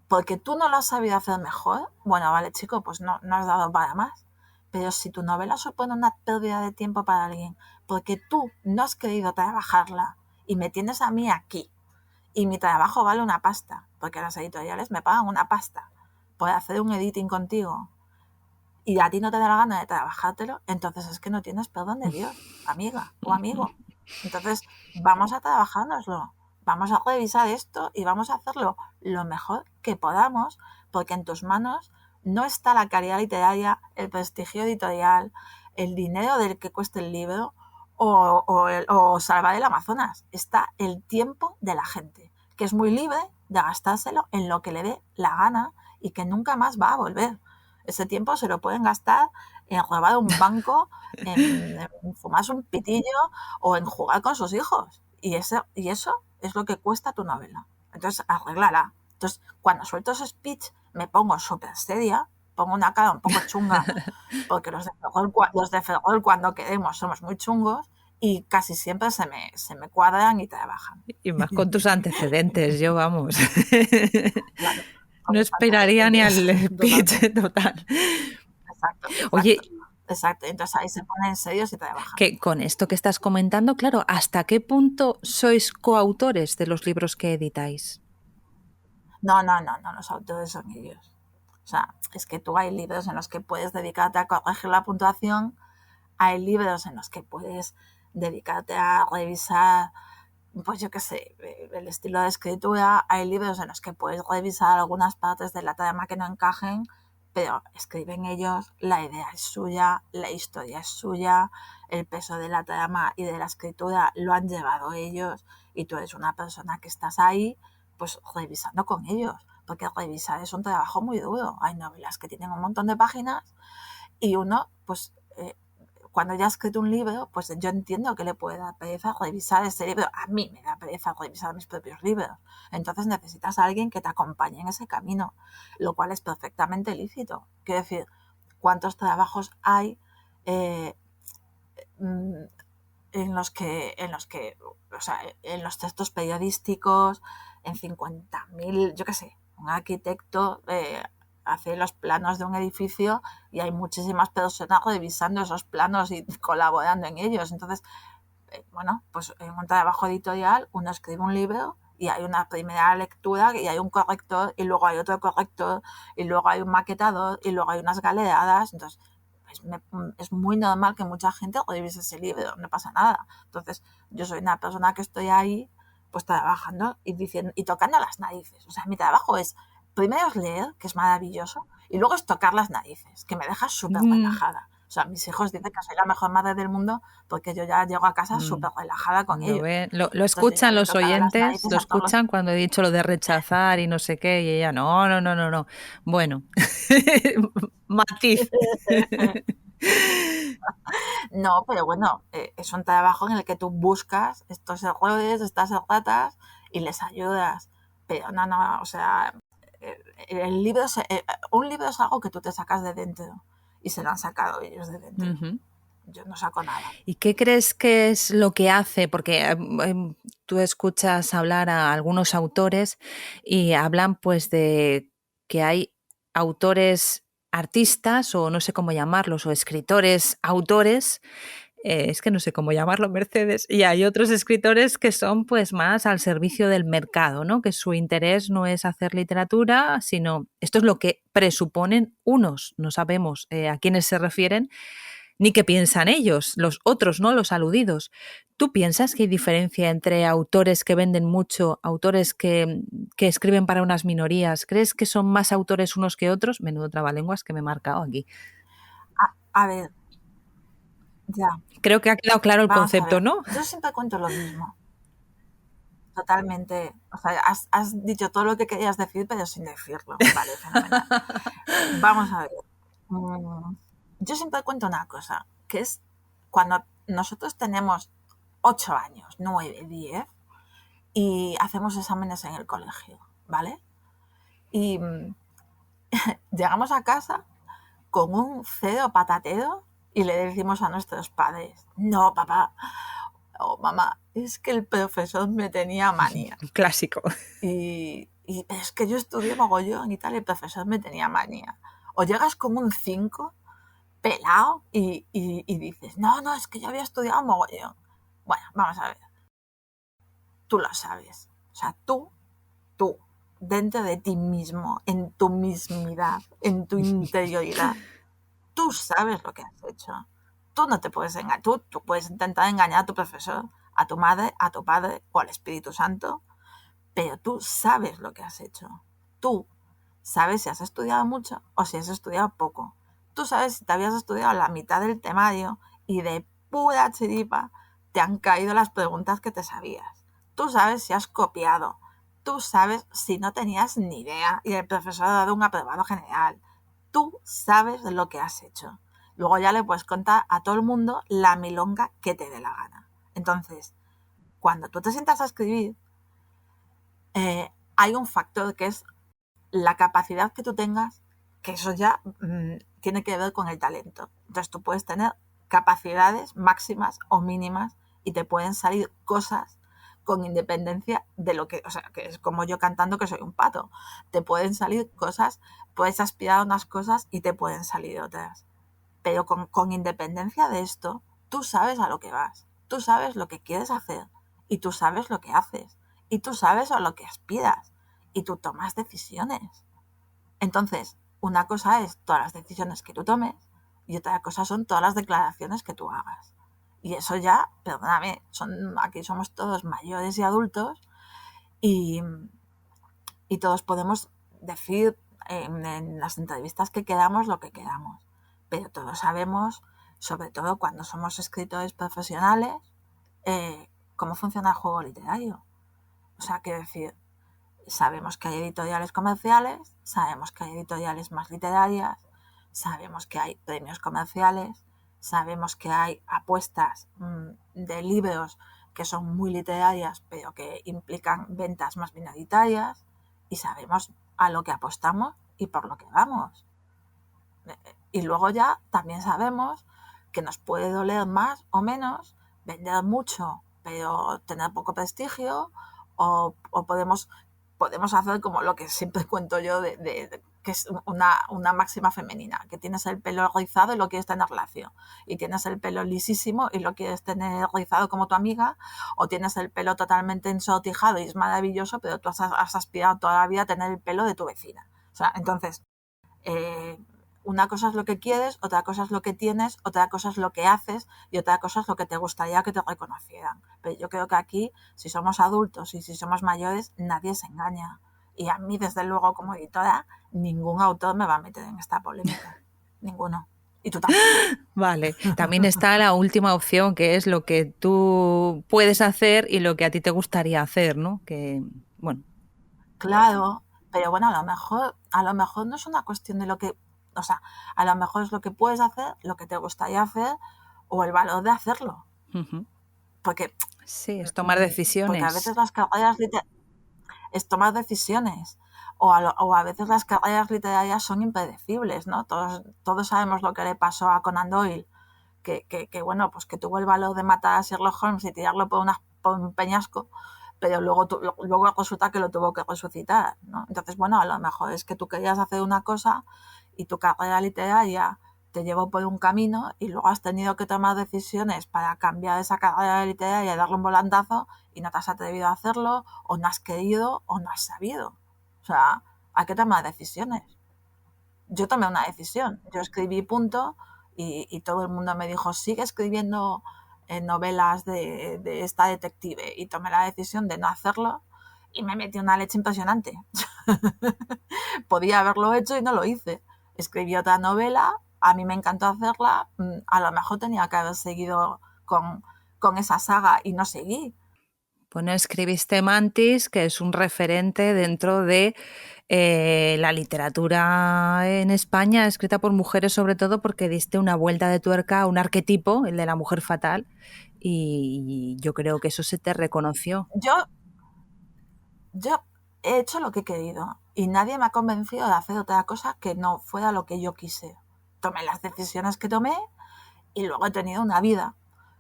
porque tú no lo has sabido hacer mejor, bueno, vale, chico, pues no has dado para más. Pero si tu novela supone una pérdida de tiempo para alguien porque tú no has querido trabajarla y me tienes a mí aquí y mi trabajo vale una pasta, porque las editoriales me pagan una pasta por hacer un editing contigo y a ti no te da la gana de trabajártelo, entonces es que no tienes perdón de Dios, amiga o amigo. Entonces vamos a trabajárnoslo, vamos a revisar esto y vamos a hacerlo lo mejor que podamos, porque en tus manos no está la calidad literaria, el prestigio editorial, el dinero del que cueste el libro o salvar el Amazonas. Está el tiempo de la gente, que es muy libre de gastárselo en lo que le dé la gana y que nunca más va a volver. Ese tiempo se lo pueden gastar en robar un banco, en fumarse un pitillo o en jugar con sus hijos. Y eso es lo que cuesta tu novela. Entonces, arréglala. Entonces, cuando suelto ese speech, me pongo súper seria, pongo una cara un poco chunga, porque los de Ferrol cuando queremos somos muy chungos y casi siempre se me cuadran y trabajan. Y más con tus antecedentes, yo vamos. Claro, No esperaría ni al speech total. Exacto. Oye, exacto. Entonces ahí se ponen serios y trabajan. Que con esto que estás comentando, claro, ¿hasta qué punto sois coautores de los libros que editáis? No, los autores son ellos. O sea, es que tú hay libros en los que puedes dedicarte a corregir la puntuación, hay libros en los que puedes dedicarte a revisar, pues yo qué sé, el estilo de escritura, hay libros en los que puedes revisar algunas partes de la trama que no encajen, pero escriben ellos, la idea es suya, la historia es suya, el peso de la trama y de la escritura lo han llevado ellos y tú eres una persona que estás ahí pues revisando con ellos, porque revisar es un trabajo muy duro. Hay novelas que tienen un montón de páginas y uno pues cuando ya has escrito un libro, pues yo entiendo que le puede dar pereza revisar ese libro. A mí me da pereza revisar mis propios libros. Entonces necesitas a alguien que te acompañe en ese camino, lo cual es perfectamente lícito. Quiero decir, ¿cuántos trabajos hay en los que, o sea, en los textos periodísticos, en 50.000, yo qué sé, un arquitecto hace los planos de un edificio y hay muchísimas personas revisando esos planos y colaborando en ellos. Entonces, bueno, pues en un trabajo editorial uno escribe un libro y hay una primera lectura y hay un corrector y luego hay otro corrector y luego hay un maquetador y luego hay unas galeradas. Entonces, pues es muy normal que mucha gente revise ese libro, no pasa nada. Entonces, yo soy una persona que estoy ahí pues trabajando y diciendo y tocando las narices. O sea, mi trabajo es primero es leer, que es maravilloso, y luego es tocar las narices, que me deja súper relajada. O sea, mis hijos dicen que soy la mejor madre del mundo porque yo ya llego a casa súper relajada con ellos. Lo escuchan los oyentes, lo escuchan cuando he dicho lo de rechazar y no sé qué, y ella, no. Bueno, matiz. No, pero bueno, es un trabajo en el que tú buscas estos errores, estas erratas y les ayudas. Pero no, o sea, un libro es algo que tú te sacas de dentro y se lo han sacado ellos de dentro. Uh-huh. Yo no saco nada. ¿Y qué crees que es lo que hace? Porque tú escuchas hablar a algunos autores y hablan pues de que hay autores artistas o no sé cómo llamarlos, o escritores, autores, es que no sé cómo llamarlo, Mercedes, y hay otros escritores que son pues más al servicio del mercado, ¿no? Que su interés no es hacer literatura, sino esto es lo que presuponen unos, no sabemos a quiénes se refieren, ni qué piensan ellos, los otros, ¿no? Los aludidos. ¿Tú piensas que hay diferencia entre autores que venden mucho, autores que escriben para unas minorías? ¿Crees que son más autores unos que otros? Menudo trabalenguas que me he marcado aquí. A ver, ya. Creo que ha quedado claro el concepto, ¿no? Yo siempre cuento lo mismo. Totalmente. O sea, has dicho todo lo que querías decir, pero sin decirlo. Vale, fenomenal. Vamos a ver. Yo siempre cuento una cosa, que es cuando nosotros tenemos 8 años, 9, 10, y hacemos exámenes en el colegio, ¿vale? Y llegamos a casa con un cero patatero y le decimos a nuestros padres, no, papá o mamá, es que el profesor me tenía manía. Clásico. Y es que yo estudié mogollón y tal, y el profesor me tenía manía. O llegas con un 5 pelado y dices, no, es que yo había estudiado mogollón. Bueno, vamos a ver. Tú lo sabes. O sea, tú, dentro de ti mismo, en tu mismidad, en tu interioridad, tú sabes lo que has hecho. Tú no te puedes engañar. Tú puedes intentar engañar a tu profesor, a tu madre, a tu padre o al Espíritu Santo, pero tú sabes lo que has hecho. Tú sabes si has estudiado mucho o si has estudiado poco. Tú sabes si te habías estudiado la mitad del temario y de pura chiripa te han caído las preguntas que te sabías. Tú sabes si has copiado. Tú sabes si no tenías ni idea y el profesor ha dado un aprobado general. Tú sabes lo que has hecho. Luego ya le puedes contar a todo el mundo la milonga que te dé la gana. Entonces, cuando tú te sientas a escribir, hay un factor que es la capacidad que tú tengas, que eso ya tiene que ver con el talento. Entonces tú puedes tener capacidades máximas o mínimas y te pueden salir cosas con independencia de lo que, o sea, que es como yo cantando que soy un pato. Te pueden salir cosas, puedes aspirar a unas cosas y te pueden salir otras. Pero con independencia de esto, tú sabes a lo que vas, tú sabes lo que quieres hacer y tú sabes lo que haces y tú sabes a lo que aspiras y tú tomas decisiones. Entonces, una cosa es todas las decisiones que tú tomes y otra cosa son todas las declaraciones que tú hagas. Y eso ya, perdóname, aquí somos todos mayores y adultos y todos podemos decir en las entrevistas que quedamos lo que quedamos, pero todos sabemos, sobre todo cuando somos escritores profesionales, cómo funciona el juego literario. O sea, quiero decir, sabemos que hay editoriales comerciales, sabemos que hay editoriales más literarias, sabemos que hay premios comerciales, sabemos que hay apuestas de libros que son muy literarias pero que implican ventas más minoritarias, y sabemos a lo que apostamos y por lo que vamos. Y luego ya también sabemos que nos puede doler más o menos vender mucho pero tener poco prestigio, o podemos hacer como lo que siempre cuento yo, que es una máxima femenina, que tienes el pelo rizado y lo quieres tener lacio, y tienes el pelo lisísimo y lo quieres tener rizado como tu amiga, o tienes el pelo totalmente ensortijado y es maravilloso, pero tú has aspirado toda la vida a tener el pelo de tu vecina. O sea, entonces, una cosa es lo que quieres, otra cosa es lo que tienes, otra cosa es lo que haces y otra cosa es lo que te gustaría que te reconocieran. Pero yo creo que aquí, si somos adultos y si somos mayores, nadie se engaña. Y a mí, desde luego, como editora, ningún autor me va a meter en esta polémica. Ninguno. Y tú tampoco. Vale, también está la última opción, que es lo que tú puedes hacer y lo que a ti te gustaría hacer, ¿no? Que, bueno. Claro, pero bueno, a lo mejor no es una cuestión de lo que, o sea, a lo mejor es lo que puedes hacer, lo que te gustaría hacer o el valor de hacerlo. Uh-huh. Porque, sí, es tomar a decisiones. veces las carreras es tomar decisiones, o a veces las carreras literarias son impredecibles, ¿no? Todos sabemos lo que le pasó a Conan Doyle, que bueno, pues que tuvo el valor de matar a Sherlock Holmes y tirarlo por un peñasco, pero luego resulta que lo tuvo que resucitar, ¿no? Entonces, bueno, a lo mejor es que tú querías hacer una cosa y tu carrera literaria te llevó por un camino y luego has tenido que tomar decisiones para cambiar esa carrera literaria y darle un volantazo y no te has atrevido a hacerlo, o no has querido, o no has sabido. O sea, hay que tomar decisiones. Yo tomé una decisión, yo escribí punto, y todo el mundo me dijo, sigue escribiendo novelas de esta detective, y tomé la decisión de no hacerlo y me metí una leche impresionante. Podía haberlo hecho y no lo hice. Escribí otra novela, a mí me encantó hacerla, a lo mejor tenía que haber seguido con esa saga y no seguí. Bueno, escribiste Mantis, que es un referente dentro de la literatura en España, escrita por mujeres sobre todo, porque diste una vuelta de tuerca a un arquetipo, el de la mujer fatal, y yo creo que eso se te reconoció. Yo he hecho lo que he querido y nadie me ha convencido de hacer otra cosa que no fuera lo que yo quise. Tomé las decisiones que tomé y luego he tenido una vida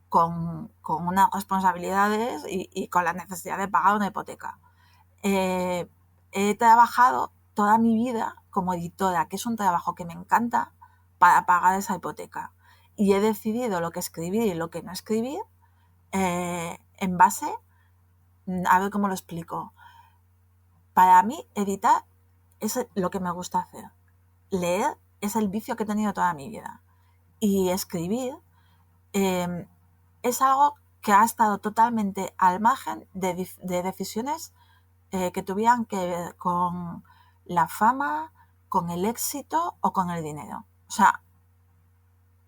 con unas responsabilidades y con la necesidad de pagar una hipoteca. He trabajado toda mi vida como editora, que es un trabajo que me encanta, para pagar esa hipoteca. Y he decidido lo que escribir y lo que no escribir en base, a ver cómo lo explico. Para mí, editar es lo que me gusta hacer. Leer es el vicio que he tenido toda mi vida. Y escribir es algo que ha estado totalmente al margen de decisiones que tuvieran que ver con la fama, con el éxito o con el dinero. O sea,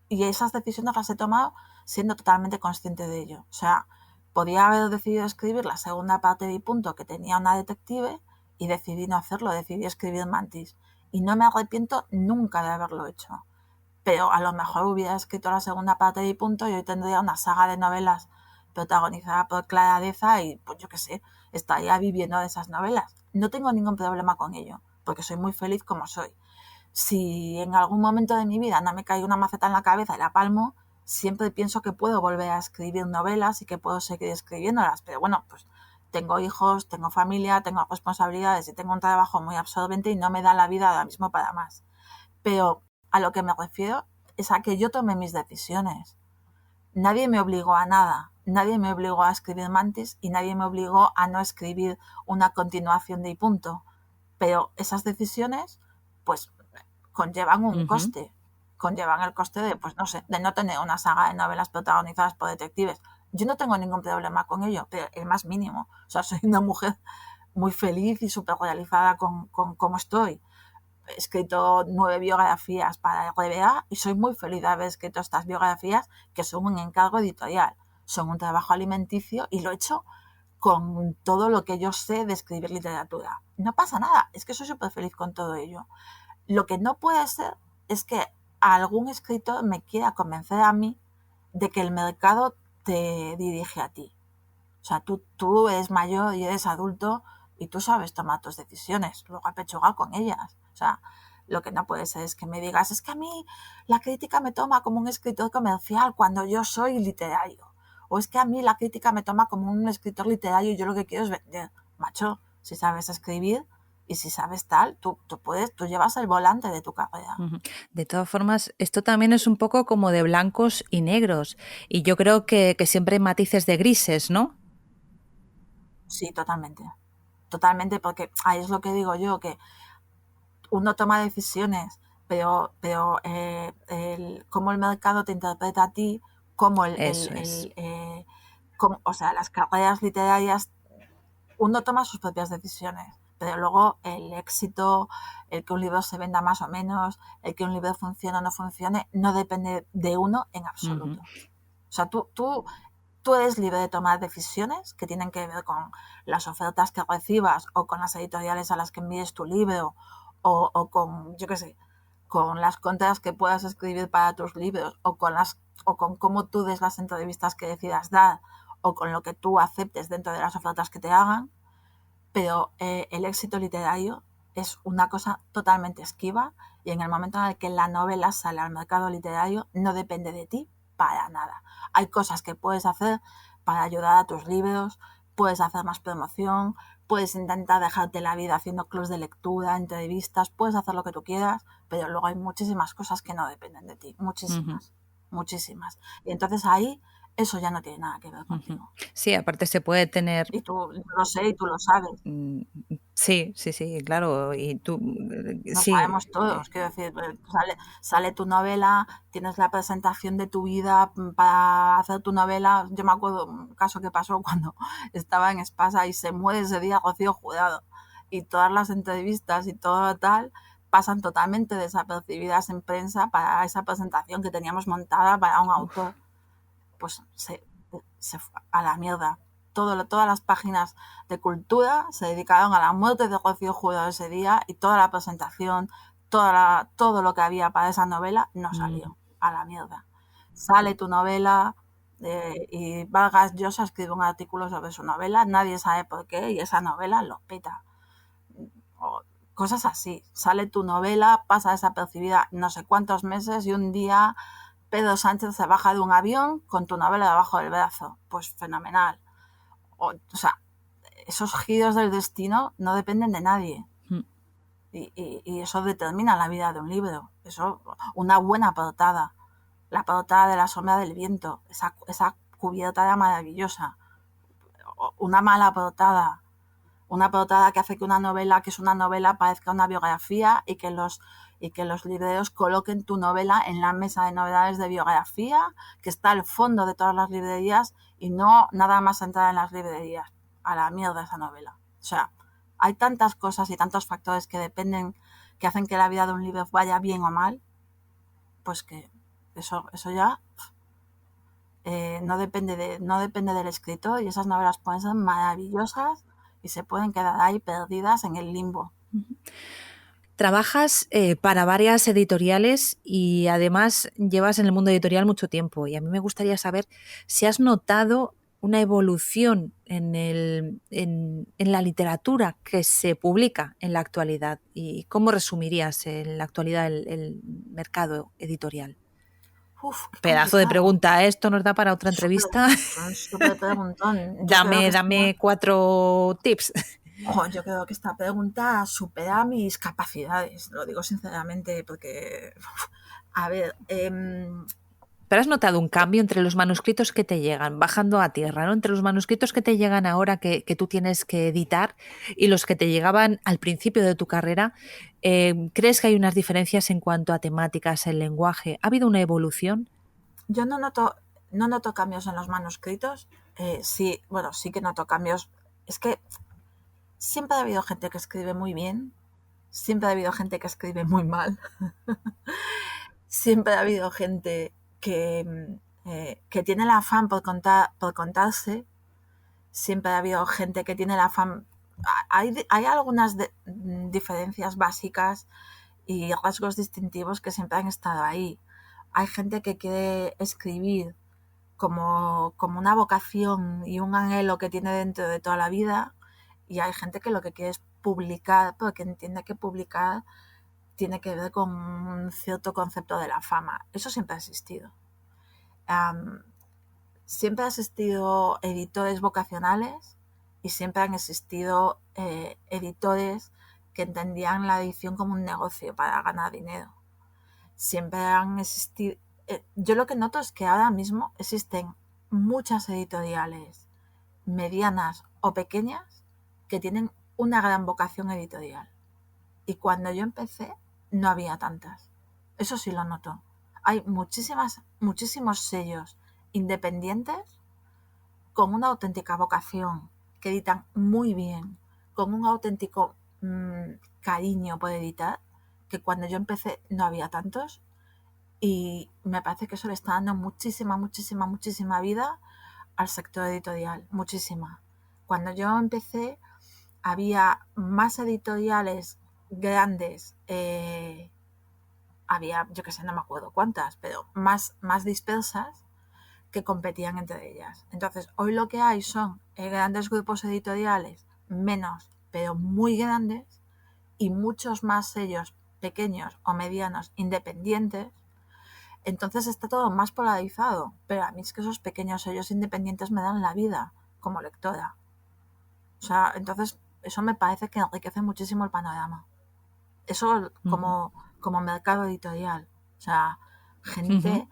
y esas decisiones las he tomado siendo totalmente consciente de ello. O sea, podía haber decidido escribir la segunda parte de Punto, que tenía una detective, y decidí no hacerlo, decidí escribir Mantis. Y no me arrepiento nunca de haberlo hecho. Pero a lo mejor hubiera escrito la segunda parte de Punto y hoy tendría una saga de novelas protagonizada por Clara Deza y, pues yo qué sé, estaría viviendo de esas novelas. No tengo ningún problema con ello, porque soy muy feliz como soy. Si en algún momento de mi vida no me cae una maceta en la cabeza y la palmo, siempre pienso que puedo volver a escribir novelas y que puedo seguir escribiéndolas. Pero bueno, pues tengo hijos, tengo familia, tengo responsabilidades y tengo un trabajo muy absorbente y no me da la vida ahora mismo para más. Pero a lo que me refiero es a que yo tomé mis decisiones. Nadie me obligó a nada. Nadie me obligó a escribir Mantis y nadie me obligó a no escribir una continuación de Y Punto. Pero esas decisiones, pues, conllevan un coste. Conllevan el coste de, pues no sé, de no tener una saga de novelas protagonizadas por detectives. Yo no tengo ningún problema con ello, pero el más mínimo. O sea, soy una mujer muy feliz y súper realizada con cómo estoy. he escrito 9 biografías para RBA y soy muy feliz de haber escrito estas biografías que son un encargo editorial, son un trabajo alimenticio y lo he hecho con todo lo que yo sé de escribir literatura. No pasa nada, es que soy súper feliz con todo ello. Lo que no puede ser es que algún escritor me quiera convencer a mí de que el mercado te dirige a ti. O sea, tú eres mayor y eres adulto y tú sabes tomar tus decisiones, luego apechugar con ellas. O sea, lo que no puede ser es que me digas, es que a mí la crítica me toma como un escritor comercial cuando yo soy literario. O es que a mí la crítica me toma como un escritor literario y yo lo que quiero es vender. Macho, si sabes escribir y si sabes tal, tú llevas el volante de tu carrera. De todas formas, esto también es un poco como de blancos y negros. Y yo creo que siempre hay matices de grises, ¿no? Sí, totalmente. Totalmente, porque ahí es lo que digo yo, que uno toma decisiones, pero cómo el mercado te interpreta a ti, cómo Eso es. o sea, las carreras literarias, uno toma sus propias decisiones, pero luego el éxito, el que un libro se venda más o menos, el que un libro funcione o no funcione, no depende de uno en absoluto. O sea, tú eres libre de tomar decisiones que tienen que ver con las ofertas que recibas o con las editoriales a las que envíes tu libro o con, yo qué sé, con las contras que puedas escribir para tus libros o con cómo tú des las entrevistas que decidas dar o con lo que tú aceptes dentro de las ofertas que te hagan, pero el éxito literario es una cosa totalmente esquiva y en el momento en el que la novela sale al mercado literario no depende de ti para nada. Hay cosas que puedes hacer para ayudar a tus libros, puedes hacer más promoción, puedes intentar dejarte la vida haciendo clubs de lectura, entrevistas, puedes hacer lo que tú quieras, pero luego hay muchísimas cosas que no dependen de ti, muchísimas, muchísimas. Y entonces ahí eso ya no tiene nada que ver contigo. Sí, aparte se puede tener... Y tú lo sé y tú lo sabes. Sí, sí, sí, claro. Y tú, Lo sí, sabemos todos, quiero decir, sale tu novela, tienes la presentación de tu vida para hacer tu novela. Yo me acuerdo un caso que pasó cuando estaba en Espasa y se muere ese día Rocío Jurado y todas las entrevistas y todo tal pasan totalmente desapercibidas en prensa para esa presentación que teníamos montada para un autor. Pues se fue a la mierda. Todas las páginas de cultura se dedicaron a la muerte de Rocío Jurado ese día y toda la presentación, todo lo que había para esa novela no salió a la mierda. Sale tu novela y Vargas Llosa escribe un artículo sobre su novela, nadie sabe por qué y esa novela lo peta. O cosas así. Sale tu novela, pasa desapercibida no sé cuántos meses y un día Pedro Sánchez se baja de un avión con tu novela debajo del brazo. Pues fenomenal. O sea, esos giros del destino no dependen de nadie. Y eso determina la vida de un libro. Eso, una buena portada. La portada de La sombra del viento. Esa cubierta maravillosa. Una mala portada. Una portada que hace que una novela, que es una novela, parezca una biografía y que los libreros coloquen tu novela en la mesa de novedades de biografía, que está al fondo de todas las librerías y no nada más entrar en las librerías. A la mierda esa novela. O sea, hay tantas cosas y tantos factores que dependen, que hacen que la vida de un libro vaya bien o mal, pues que eso ya no depende del escritor y esas novelas pueden ser maravillosas y se pueden quedar ahí perdidas en el limbo. Trabajas para varias editoriales y además llevas en el mundo editorial mucho tiempo y a mí me gustaría saber si has notado una evolución en la literatura que se publica en la actualidad y cómo resumirías en la actualidad el mercado editorial. Uf, qué Pedazo de complicado. pregunta, ¿esto nos da para otra entrevista? Un súper preguntón. Dame 4 tips. Yo creo que esta pregunta supera mis capacidades, lo digo sinceramente, porque, a ver, ¿Pero has notado un cambio entre los manuscritos que te llegan, bajando a tierra, ¿no? Entre los manuscritos que te llegan ahora que tú tienes que editar y los que te llegaban al principio de tu carrera? ¿Crees que hay unas diferencias en cuanto a temáticas, el lenguaje? ¿Ha habido una evolución? yo no noto cambios en los manuscritos. Sí, sí que noto cambios. Es que siempre ha habido gente que escribe muy bien, siempre ha habido gente que escribe muy mal, siempre ha habido gente que tiene el afán por contarse, siempre ha habido gente que tiene el afán. Hay algunas diferencias básicas y rasgos distintivos que siempre han estado ahí. Hay gente que quiere escribir como una vocación y un anhelo que tiene dentro de toda la vida, y hay gente que lo que quiere es publicar porque entiende que publicar tiene que ver con un cierto concepto de la fama. Eso siempre ha existido. Siempre han existido editores vocacionales y siempre han existido editores que entendían la edición como un negocio para ganar dinero. Siempre han existido. Yo lo que noto es que ahora mismo existen muchas editoriales medianas o pequeñas que tienen una gran vocación editorial. Y cuando yo empecé no había tantas. Eso sí lo noto. Hay muchísimos sellos independientes con una auténtica vocación, que editan muy bien, con un auténtico cariño por editar, que cuando yo empecé no había tantos, y me parece que eso le está dando muchísima vida al sector editorial, muchísima. Cuando yo empecé había más editoriales grandes, había, yo que sé, no me acuerdo cuántas, pero más dispersas, que competían entre ellas. Entonces, hoy lo que hay son grandes grupos editoriales, menos, pero muy grandes, y muchos más sellos pequeños o medianos independientes. Entonces está todo más polarizado, pero a mí es que esos pequeños sellos independientes me dan la vida como lectora. O sea, entonces eso me parece que enriquece muchísimo el panorama. Eso como mercado editorial. O sea, gente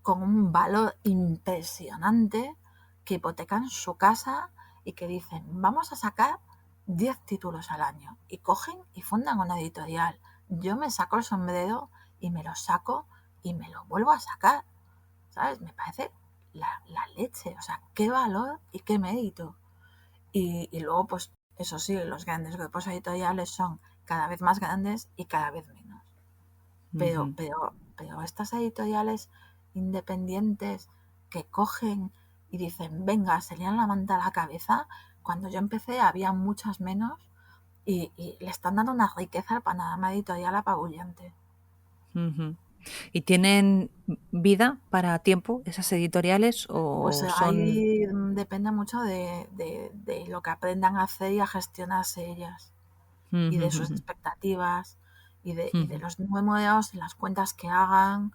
con un valor impresionante que hipotecan su casa y que dicen, vamos a sacar 10 títulos al año, y cogen y fundan una editorial. Yo me saco el sombrero y me lo saco y me lo vuelvo a sacar, ¿sabes? Me parece la leche, o sea, qué valor y qué mérito. Y luego, pues eso sí, los grandes grupos editoriales son cada vez más grandes y cada vez menos. Pero estas editoriales independientes que cogen y dicen, venga, se lían la manta a la cabeza, cuando yo empecé había muchas menos, y le están dando una riqueza al panorama editorial apabullante. ¿Y tienen vida para tiempo esas editoriales Pues o son...? ahí depende mucho de lo que aprendan a hacer y a gestionarse ellas, y de sus expectativas, y de los números, de las cuentas que hagan,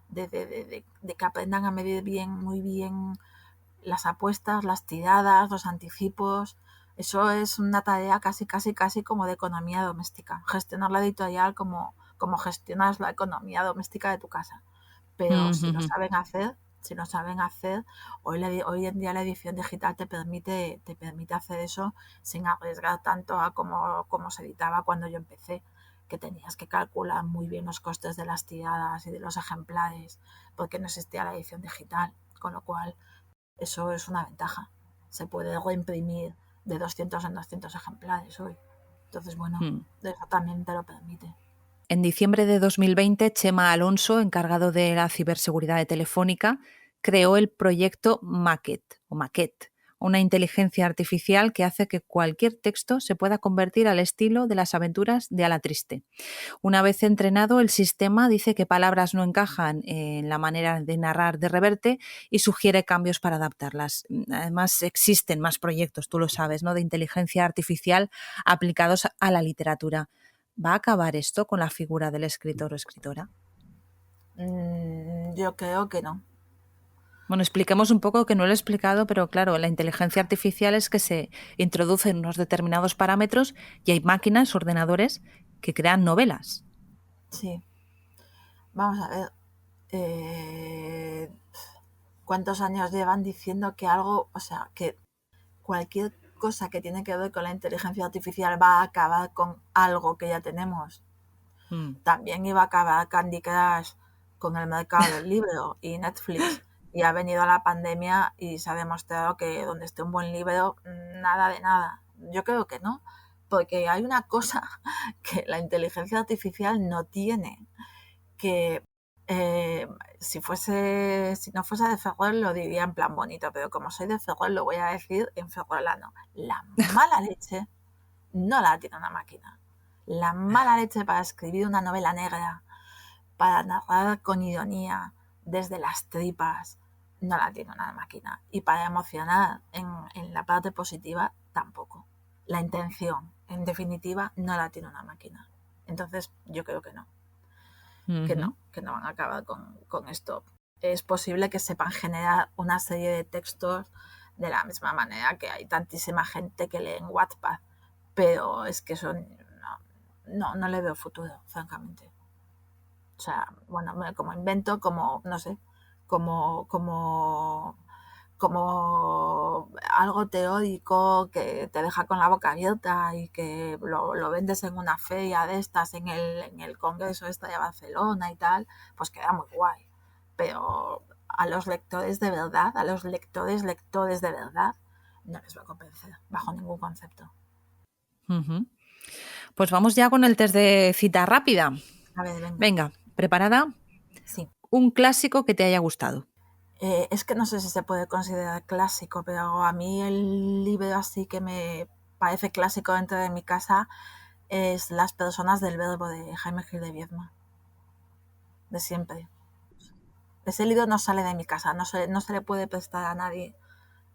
de que aprendan a medir muy bien las apuestas, las tiradas, los anticipos. Eso es una tarea casi como de economía doméstica. Gestionar la editorial como gestionas la economía doméstica de tu casa. Pero si lo saben hacer, hoy en día la edición digital te permite hacer eso sin arriesgar tanto a como se editaba cuando yo empecé, que tenías que calcular muy bien los costes de las tiradas y de los ejemplares, porque no existía la edición digital, con lo cual eso es una ventaja. Se puede reimprimir de 200 en 200 ejemplares hoy. Entonces, bueno, eso también te lo permite. En diciembre de 2020, Chema Alonso, encargado de la ciberseguridad de Telefónica, creó el proyecto Maquette, una inteligencia artificial que hace que cualquier texto se pueda convertir al estilo de las aventuras de Alatriste. Una vez entrenado, el sistema dice que palabras no encajan en la manera de narrar de Reverte y sugiere cambios para adaptarlas. Además, existen más proyectos, tú lo sabes, ¿no?, de inteligencia artificial aplicados a la literatura. ¿Va a acabar esto con la figura del escritor o escritora? Yo creo que no. Bueno, expliquemos un poco, que no lo he explicado, pero claro, la inteligencia artificial es que se introducen unos determinados parámetros y hay máquinas, ordenadores, que crean novelas. Sí. Vamos a ver. ¿Cuántos años llevan diciendo que algo, o sea, que cualquier cosa que tiene que ver con la inteligencia artificial va a acabar con algo que ya tenemos? También iba a acabar Candy Crush con el mercado del libro y Netflix, y ha venido la pandemia y se ha demostrado que donde esté un buen libro, nada de nada. Yo creo que no, Porque hay una cosa que la inteligencia artificial no tiene, que si no fuese de Ferrer lo diría en plan bonito, pero como soy de Ferrer lo voy a decir en ferrolano. La mala leche no la tiene una máquina. La mala leche para escribir una novela negra, para narrar con ironía desde las tripas, no la tiene una máquina. Y para emocionar en la parte positiva, tampoco. La intención, en definitiva, no la tiene una máquina. Entonces, yo creo que no. Que no van a acabar con esto. Es posible que sepan generar una serie de textos de la misma manera que hay tantísima gente que lee en Wattpad, pero es que eso no le veo futuro, francamente. O sea, bueno, como invento, como, no sé, como algo teórico que te deja con la boca abierta y que lo vendes en una feria de estas, en el Congreso este de Barcelona y tal, pues queda muy guay. Pero a los lectores de verdad, a los lectores de verdad, no les va a convencer, bajo ningún concepto. Uh-huh. Pues vamos ya con el test de cita rápida. A ver, Venga, ¿preparada? Sí. Un clásico que te haya gustado. Es que no sé si se puede considerar clásico, pero a mí el libro así que me parece clásico dentro de mi casa es Las personas del verbo, de Jaime Gil de Biedma, de siempre. Ese libro no sale de mi casa, no se le puede prestar a nadie.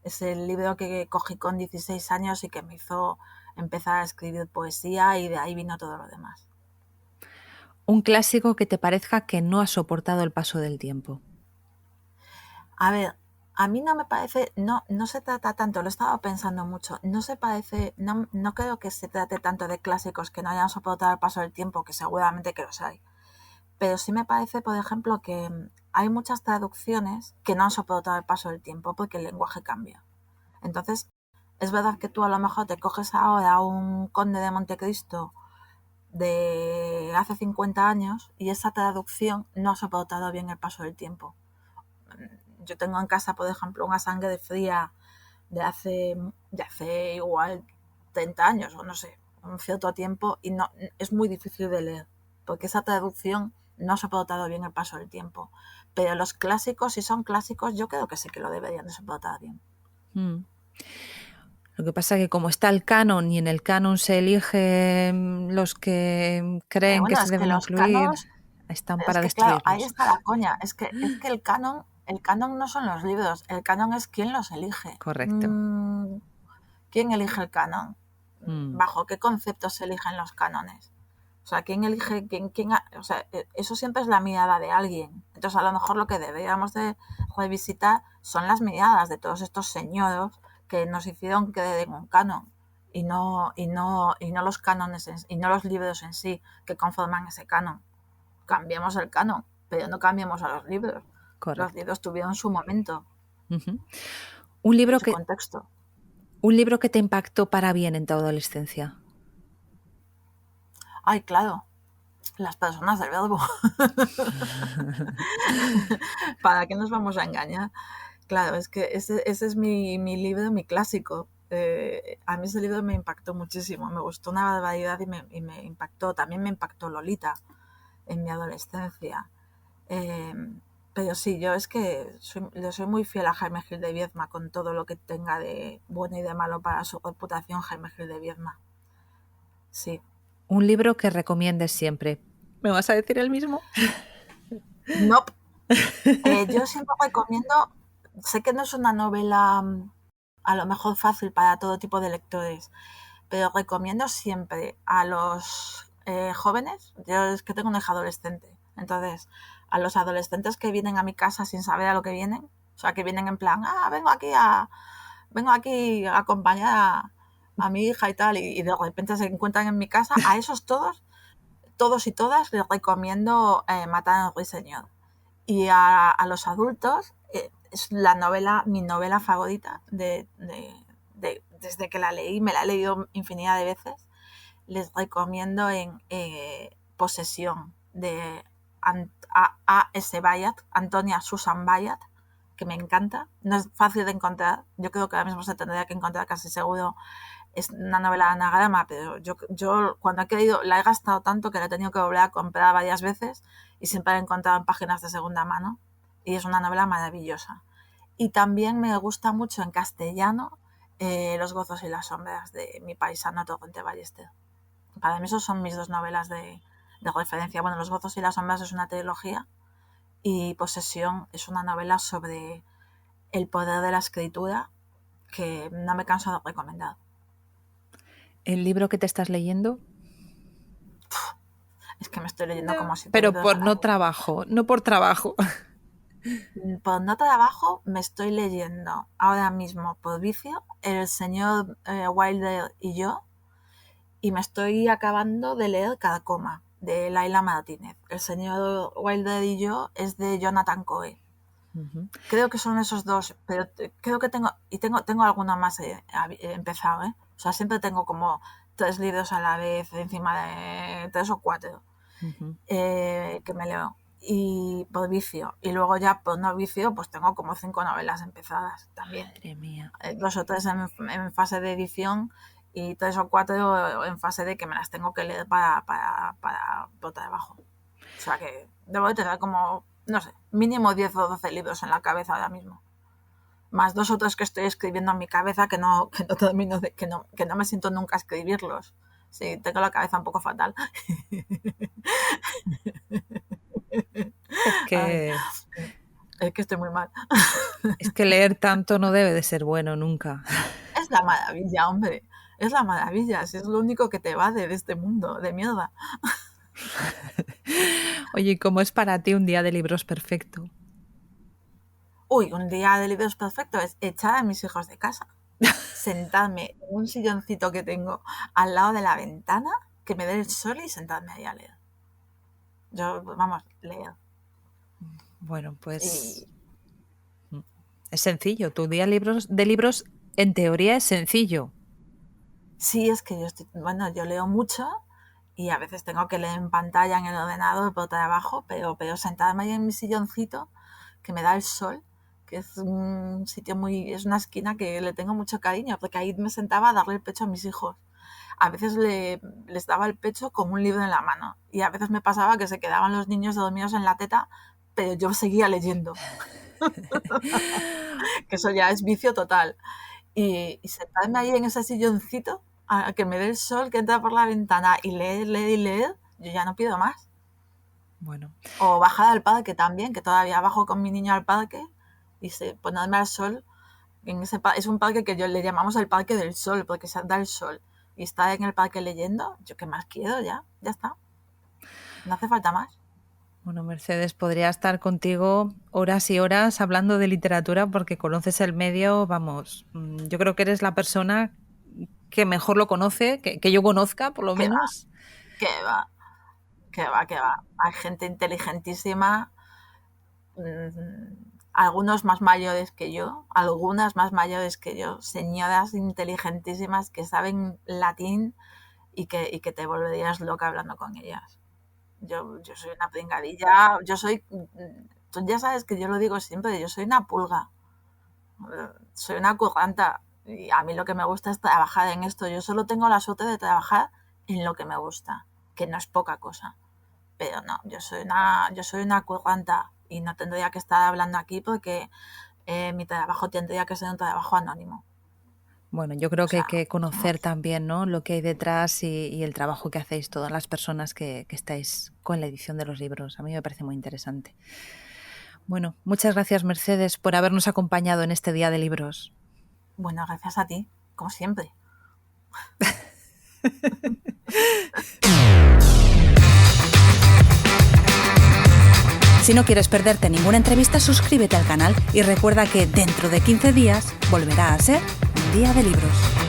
Es el libro que cogí con 16 años y que me hizo empezar a escribir poesía, y de ahí vino todo lo demás. Un clásico que te parezca que no ha soportado el paso del tiempo. A ver, a mí no me parece, no se trata tanto, lo he estado pensando mucho, no creo que se trate tanto de clásicos que no hayan soportado el paso del tiempo, que seguramente que los hay. Pero sí me parece, por ejemplo, que hay muchas traducciones que no han soportado el paso del tiempo porque el lenguaje cambia. Entonces, es verdad que tú a lo mejor te coges ahora un Conde de Montecristo de hace 50 años y esa traducción no ha soportado bien el paso del tiempo. Yo tengo en casa, por ejemplo, una Sangre fría de hace igual 30 años o no sé, un cierto tiempo, y no es muy difícil de leer porque esa traducción no ha soportado bien el paso del tiempo. Pero los clásicos, si son clásicos, yo creo que sí que lo deberían de soportar bien. Lo que pasa es que como está el canon y en el canon se eligen los que creen que Bueno, se es que deben los incluir, canons, están es para que claro, ahí destruirlos. está la coña. Es que el canon no son los libros, el canon es quién los elige. Correcto. ¿Quién elige el canon? Mm. ¿Bajo qué conceptos se eligen los cánones? O sea, ¿quién elige? O sea, eso siempre es la mirada de alguien. Entonces, a lo mejor lo que deberíamos de revisitar son las miradas de todos estos señoros que nos hicieron creer en un canon, y no los cánones y no los libros en sí que conforman ese canon. Cambiemos el canon, pero no cambiemos a los libros. Correcto. Los libros tuvieron su momento, Uh-huh. Un libro su contexto. Un libro que te impactó para bien en tu adolescencia. Ay, claro, Las personas del verbo. ¿Para qué nos vamos a engañar? Claro, es que ese es mi libro, mi clásico. A mí ese libro me impactó muchísimo, me gustó una barbaridad y me impactó. También me impactó Lolita en mi adolescencia. Eh, pero sí, yo es que le soy muy fiel a Jaime Gil de Biedma, con todo lo que tenga de bueno y de malo para su reputación, Jaime Gil de Biedma. Sí. Un libro que recomiendes siempre. ¿Me vas a decir el mismo? Nope. Yo siempre recomiendo, sé que no es una novela a lo mejor fácil para todo tipo de lectores, pero recomiendo siempre a los jóvenes. Yo es que tengo una hija adolescente, entonces a los adolescentes que vienen a mi casa sin saber a lo que vienen, o sea, que vienen en plan, vengo aquí a acompañar a mi hija y tal, y de repente se encuentran en mi casa, a esos todos y todas les recomiendo Matar al Ruiseñor. Y a los adultos es mi novela favorita desde que la leí, me la he leído infinidad de veces. Les recomiendo en Posesión, de A.S. Byatt, Antonia Susan Byatt, que me encanta. No es fácil de encontrar, yo creo que ahora mismo se tendría que encontrar casi seguro es una novela de anagrama, pero yo cuando he querido, la he gastado tanto que la he tenido que volver a comprar varias veces y siempre la he encontrado en páginas de segunda mano y es una novela maravillosa. Y también me gusta mucho en castellano Los gozos y las sombras de mi paisano Torrente Ballester. Para mí esos son mis dos novelas de referencia. Bueno, Los gozos y las sombras es una trilogía y Posesión es una novela sobre el poder de la escritura que no me canso de recomendar. ¿El libro que te estás leyendo? Es que me estoy leyendo como si... Pero por no trabajo, no por trabajo. Por no trabajo me estoy leyendo ahora mismo por vicio El señor Wilder y yo, y me estoy acabando de leer Carcoma, de Laila Martínez. El señor Wilder y yo es de Jonathan Coe. Uh-huh. Creo que son esos dos, pero creo que tengo alguno más empezado, ¿eh? O sea, siempre tengo como 3 libros a la vez, encima de 3 o 4 uh-huh. Que me leo. Y por vicio. Y luego ya por no vicio, pues tengo como 5 novelas empezadas también. Madre mía. 2 o 3 en fase de edición y 3 o 4 en fase de que me las tengo que leer para por trabajo. O sea que debo de tener como, no sé, mínimo 10 o 12 libros en la cabeza ahora mismo. Más 2 o 3 que estoy escribiendo en mi cabeza que no termino que no me siento nunca a escribirlos. Sí, tengo la cabeza un poco fatal. Es que estoy muy mal. Es que leer tanto no debe de ser bueno nunca. Es la maravilla, hombre. Es la maravilla. Si es lo único que te va de este mundo de mierda. Oye, ¿cómo es para ti un día de libros perfecto? Uy, un día de libros perfecto es echar a mis hijos de casa, sentarme en un silloncito que tengo al lado de la ventana, que me dé el sol y sentarme ahí a leer. Yo, vamos, leer. Bueno, pues es sencillo. Tu día de libros en teoría es sencillo. Sí, es que yo leo mucho y a veces tengo que leer en pantalla en el ordenador por trabajo, pero sentarme ahí en mi silloncito que me da el sol, que es un sitio es una esquina que le tengo mucho cariño, porque ahí me sentaba a darle el pecho a mis hijos. A veces les daba el pecho con un libro en la mano y a veces me pasaba que se quedaban los niños dormidos en la teta, pero yo seguía leyendo. Que eso ya es vicio total. Y sentarme ahí en ese silloncito a que me dé el sol que entra por la ventana y leer, yo ya no pido más. Bueno. O bajar al parque también, que todavía bajo con mi niño al parque y ponerme al sol. Es un parque que yo le llamamos el Parque del Sol, porque se da el sol. Y estar en el parque leyendo, yo qué más quiero, ya está. No hace falta más. Bueno, Mercedes, podría estar contigo horas y horas hablando de literatura porque conoces el medio, vamos, yo creo que eres la persona que mejor lo conoce, que yo conozca, por lo menos. Que va. Hay gente inteligentísima, algunas más mayores que yo, señoras inteligentísimas que saben latín y que te volverías loca hablando con ellas. Yo soy una pringadilla, tú ya sabes que yo lo digo siempre, yo soy una pulga, soy una curranta y a mí lo que me gusta es trabajar en esto. Yo solo tengo la suerte de trabajar en lo que me gusta, que no es poca cosa, pero no, yo soy una curranta y no tendría que estar hablando aquí porque mi trabajo tendría que ser un trabajo anónimo. Bueno, yo creo que hay que conocer también, ¿no?, lo que hay detrás y el trabajo que hacéis todas las personas que estáis con la edición de los libros. A mí me parece muy interesante. Bueno, muchas gracias, Mercedes, por habernos acompañado en este Día de Libros. Bueno, gracias a ti, como siempre. Si no quieres perderte ninguna entrevista, suscríbete al canal y recuerda que dentro de 15 días volverá a ser un Día de Libros.